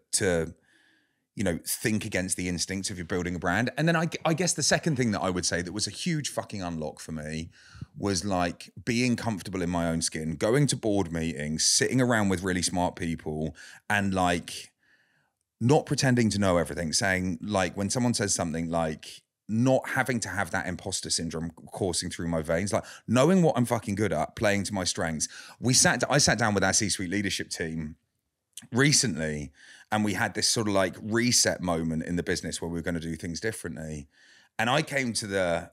you know, think against the instincts if you're building a brand. And then I guess the second thing that I would say that was a huge fucking unlock for me was like being comfortable in my own skin, going to board meetings, sitting around with really smart people and like not pretending to know everything, saying like when someone says something like not having to have that imposter syndrome coursing through my veins, like knowing what I'm fucking good at, playing to my strengths. I sat down with our C-suite leadership team recently and we had this sort of like reset moment in the business where we were going to do things differently. And I came to the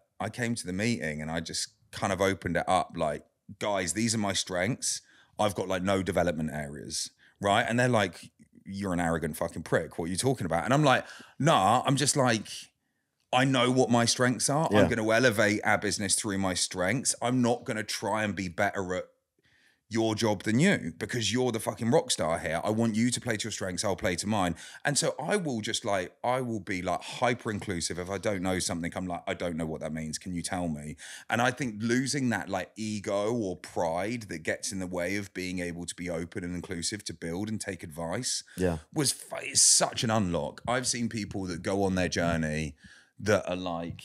meeting and I just kind of opened it up like, guys, these are my strengths. I've got like no development areas, right? And they're like, you're an arrogant fucking prick. What are you talking about? And I'm like, nah, I'm just like, I know what my strengths are. Yeah. I'm going to elevate our business through my strengths. I'm not going to try and be better at your job than you because you're the fucking rock star here. I want you to play to your strengths. I'll play to mine. And so I will be like hyper inclusive. If I don't know something, I'm like, I don't know what that means. Can you tell me? And I think losing that like ego or pride that gets in the way of being able to be open and inclusive to build and take advice is such an unlock. I've seen people that go on their journey that are like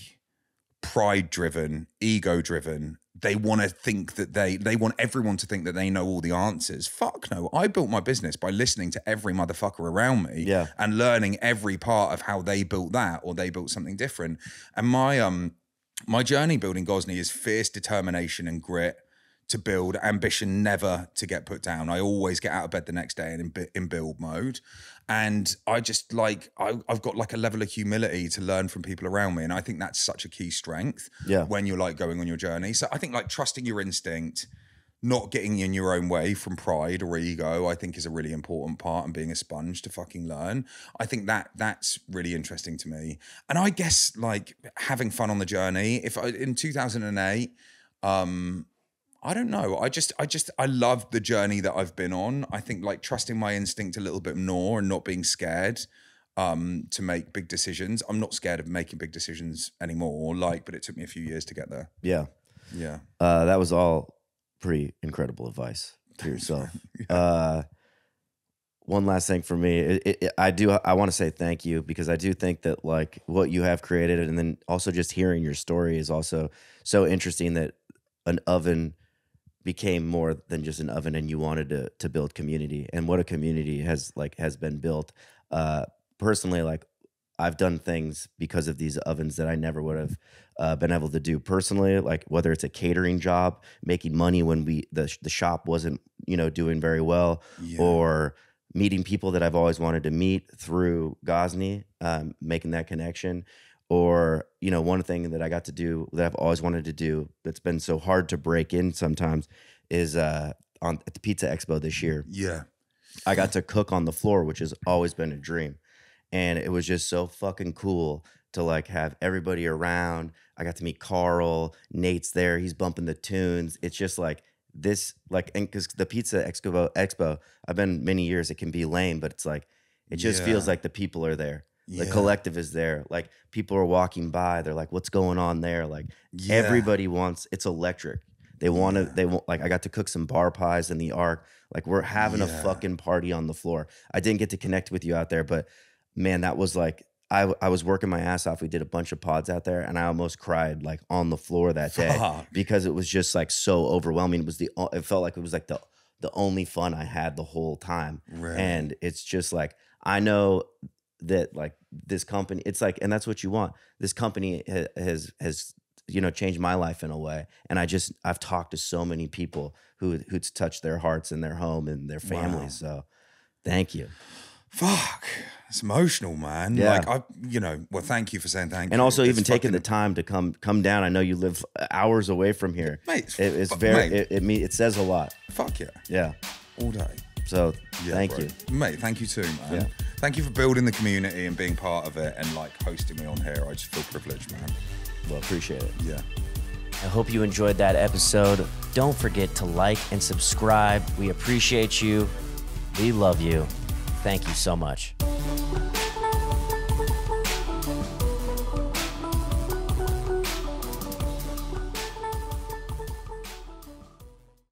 pride driven, ego driven. They want to think that they want everyone to think that they know all the answers. Fuck no. I built my business by listening to every motherfucker around me and learning every part of how they built that or they built something different. And my journey building Gozney is fierce determination and grit to build, ambition never to get put down. I always get out of bed the next day and in build mode. And I just like, I've got like a level of humility to learn from people around me. And I think that's such a key strength when you're like going on your journey. So I think like trusting your instinct, not getting in your own way from pride or ego, I think is a really important part, and being a sponge to fucking learn. I think that's really interesting to me. And I guess like having fun on the journey. In 2008, I don't know. I love the journey that I've been on. I think like trusting my instinct a little bit more and not being scared to make big decisions. I'm not scared of making big decisions anymore, but it took me a few years to get there. Yeah. Yeah. That was all pretty incredible advice to yourself. One last thing for me, I want to say thank you, because I do think that like what you have created, and then also just hearing your story is also so interesting, that an oven became more than just an oven, and you wanted to build community, and what a community has been built. Personally, like I've done things because of these ovens that I never would have been able to do personally, like whether it's a catering job, making money when the shop wasn't, doing very well, or meeting people that I've always wanted to meet through Gozney, making that connection. Or, one thing that I got to do that I've always wanted to do that's been so hard to break in sometimes is at the Pizza Expo this year. Yeah. I got to cook on the floor, which has always been a dream. And it was just so fucking cool to like have everybody around. I got to meet Carl, Nate's there, he's bumping the tunes. It's just like this, like, and because the Pizza Expo, I've been many years, it can be lame, but it's like, it just feels like the people are there. The collective is there. Like people are walking by, they're like, "What's going on there?" Like everybody wants. It's electric. They want to. They want. Like I got to cook some bar pies in the Ark. Like we're having a fucking party on the floor. I didn't get to connect with you out there, but man, that was like. I was working my ass off. We did a bunch of pods out there, and I almost cried like on the floor that day because it was just like so overwhelming. It felt like it was like the only fun I had the whole time. Right. And it's just like I know that like this company, it's like, and that's what you want. This company has changed my life in a way, and I've talked to so many people who's touched their hearts and their home and their families. So, thank you. Fuck. It's emotional, man. Yeah. Like well, thank you for saying thank you. And also even taking the time to come down. I know you live hours away from here. Mate, it says a lot. Fuck yeah. Yeah. All day. So thank you. Mate, thank you too, man. Yeah. Thank you for building the community and being part of it and like hosting me on here. I just feel privileged, man. Well, appreciate it. Yeah. I hope you enjoyed that episode. Don't forget to like and subscribe. We appreciate you. We love you. Thank you so much.